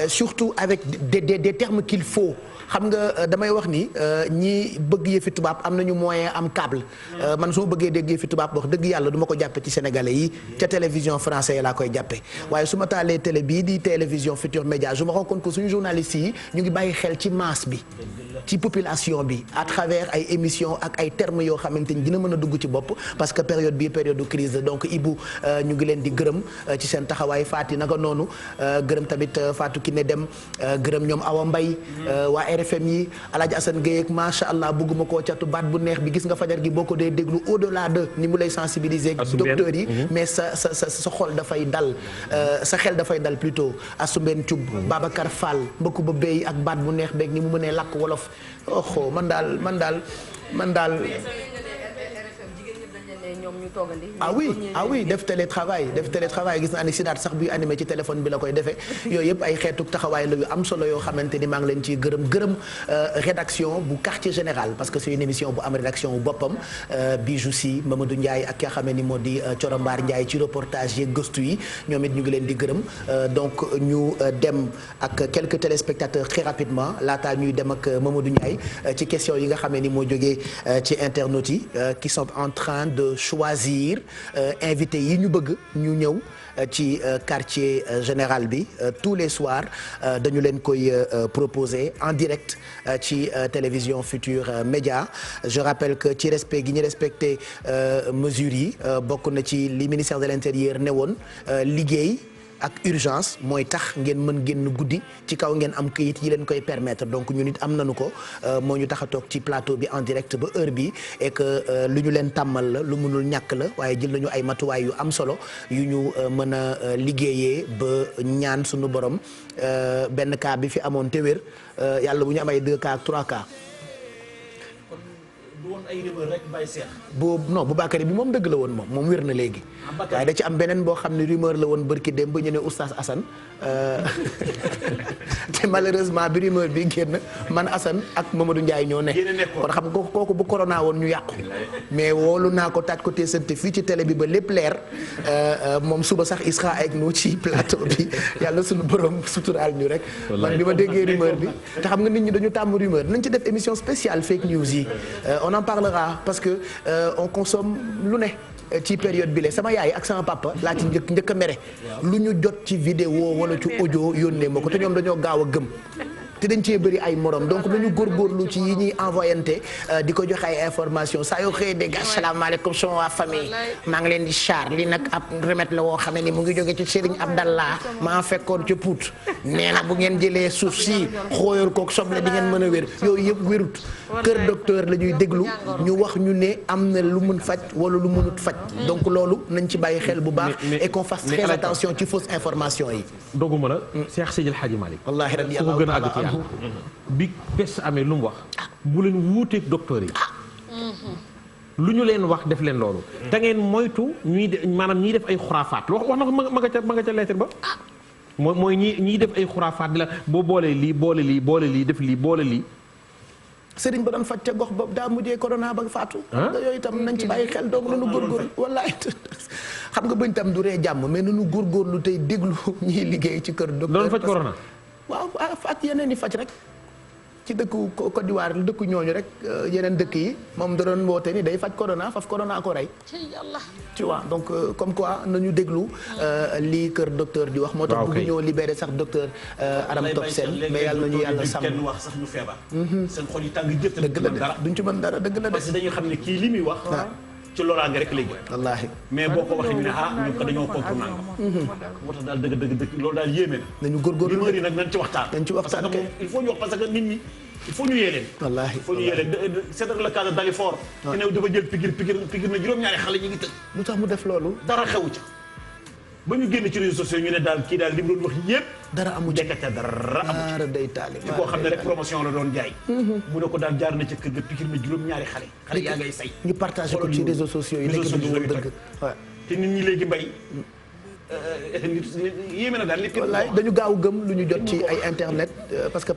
surtout avec des termes qu'il faut. xam nga damay wax ni ñi bëgg yëfi tubaab am nañu moyen am câble man su ma bëggee dégg yëfi tubaab wax dëgg yàlla du ma ko jàppe ci sénégalais yi ca télévision français yi laa koy jàppe waaye su ma taalee télé bii di télévision Futur Média je me rends compte que suñu journalistes yi ñu ngi bàyyi xel ci masse bi ci population bi à travers ay émissions ak ay termes yoo xamante ni dina mën a dugg ci bopp parce que période bii période de crise donc Ibou ñu ngi leen di gërëm ci seen taxawaay Fati naka noonu gërëm tamit Fatou Kiné Dem gërëm ñoom Awa Mbaye waa RFM yi Alaaji Assane Gueye ak macha allah bëgguma koo catu baat bu neex bi gis nga fajar gi boo ko dee déglu au delà de ni mu lay sensibiliser docteurs yi mais sa xol dafay dal sa xel dafay dal plutôt Assoumben Thioub Babacar Fall mbëkku ba béy ak baat bu neex beeg ni mu mënee làkk wolof oh man daal ah oui def télétravail gis naa ni Sidaat sax buy animé ci téléphone bi la koy defee yooyu yëpp ay xeetu taxawaay la yu am solo yoo xamante ni maa ngi leen ciy gërëm rédaction bu quartier général parce que c'est une émission bu am rédaction bu boppam Bijou Si Mamadou Ndiaye ak ki nga xam ni moo di Corombaar Ndiaye ci reportage yi gëstu yi ñoom it ñu ngi leen di gërëm donc ñu dem ak quelques téléspectateurs très rapidement laataa ñuy dem ak Mamadou Ndiaye ci question yi nga xam ni moo jógee ci internautes yi qui sont en train de choisir invité yi ñu bëgg ñu ñëw ci quartier général bi tous les soirs dañu leen koy proposer en direct ci télévision Futur Média je rappelle que ci respect gi ñu respecté mesures yi bokk na ci li ministère de l'intérieur ne woon liggéey ak urgence mooy tax ngeen mën génn guddi ci kaw ngeen am këyit yi leen koy permettre donc ñun it am nañu ko moo ñu tax a toog ci plateau bi en direct ba heure bi et que lu ñu leen tàmmal la lu mënul ñàkk la waaye jël nañu ay matuwaay yu am solo yu ñu mën a liggéeyee ba ñaan suñu borom benn cas bi fi amoon te wér yàlla bu ñu am ay 2 cas ak 3 cas. ay rumeur rek bàyyi seex. bu Bakary bi moom dëgg la woon moom wér na léegi. waaye da ci am beneen boo xam ne rumeur la woon bërki dem ba ñu ne oustaz Assane te malheureusement bi rumeur bi génn man Assane ak Mamadou Ndiaye ñoo ne. kon xam nga kooku bu corona woon ñu yàqu. mais woolu naa ko taaj ko teesante fii ci télé bi ba lépp leer moom suba sax il sera avec nous ci plateau bi yàlla suñu borom suturaal ñu rek. man bi ma déggee rumeur bi te xam nga nit ñi dañu tàmm rumeur nañ ci def émission spéciale fake news yi on en parlera parce que on consomme lu ne ci période bi la sama yaay ak sama papa laa ci njëkk a mere lu ñu jot ci vidéo wala ci audio yónnee ma ko te ñoom dañoo gaaw a gëm te dañ cee bëri ay morom donc nañu góorgóorlu ci yi ñuy envoyante di ko joxe ay information saa yoo xëyee dégg asalaamaaleykum sama waa famille maa ngi leen di char li nag ab remède la woo xam ne ni mu ngi jóge ci Serigne Abdallah maa fekkoon ca Pout nee na bu ngeen jëlee suuf si xooyoor kook soble di ngeen mën a wér yooyu yëpp wérut kër docteur la ñuy déglu ñu wax ñu ne am na lu mun faj wala lu mënut faj donc loolu nañ ci bàyyi xel bu baax et qu'on fasse très attention ci fausse information yi doguma la Cheikh Seydil Hadji Malick wallaahi radiyallahu bi peste amee lu mu wax bu leen wuuteeg docteur yi lu ñu leen wax def leen loolu te ngeen moytu maanaam ñiy def ay xuraafaat wax na ko ma nga ca lettre ba mooy ñiy def ay xuraafaat di la boo boolee lii boole lii def lii boole lii sëriñ ba doon faj ca gox ba daa mujjee corona ba faatu yooyu itam nañ ci bàyyi xel donc nañu góorgóorlu wallaay xam nga bañ tam du ree jàmm mais nañu góorgóorlu tey déglu ñiy liggéey ci kër docteur doon faj corona waaw ak yeneen i faj rek ci dëkku Côte d'Ivoire dëkku ñooñu rek yeneen dëkk yi moom da doon woote ni day faj corona faf corona ko rey tu vois donc comme quoi nañu déglu lii kër docteur di wax moo tax bëgg ñoo libéré sax docteur Aram Top Sène mais yàlla nañu yàlla sàmm kenn wax sax ñu feebar seen xol yi tàng jëpp dëgg la de duñ ci mën dara dëgg la de parce que dañuy xam ne kii li muy wax ci loraange rek léegi wallaahi mais boo ko waxee ñu ne ñu ko dañoo contre nangam moo tax daal dëgg loolu daal yéeme na nañu góorgóorlu rumeur yi nag nañ ci waxtaan parce que moom il faut ñu wax parce que nit ñi il faut ñu yee leen wallaahi il faut ñu yee leen c'est le cas de Dalifort ci new dafa jël pigir na juróom-ñaari xale ñu ngi tëj lu tax mu def loolu dara xewu ca ba ñu génn ci réseaux sociaux ñu ne daal kii daal li mu doon wax yëpp dara amu ci dekkate dara amu ci day taali ci koo xam ne rek promotion la doon jaay mu ne ko daal jaar na ca kër ga pigir na juróom-ñaari xale yaa ngay say ñu partagé ko ci réseaux sociaux yi nekk du woon dëgg te nit ñi léegi mbay yéeme na daal nit wallaay dañu gaaw gëm lu ñu jot ci ay internet parce que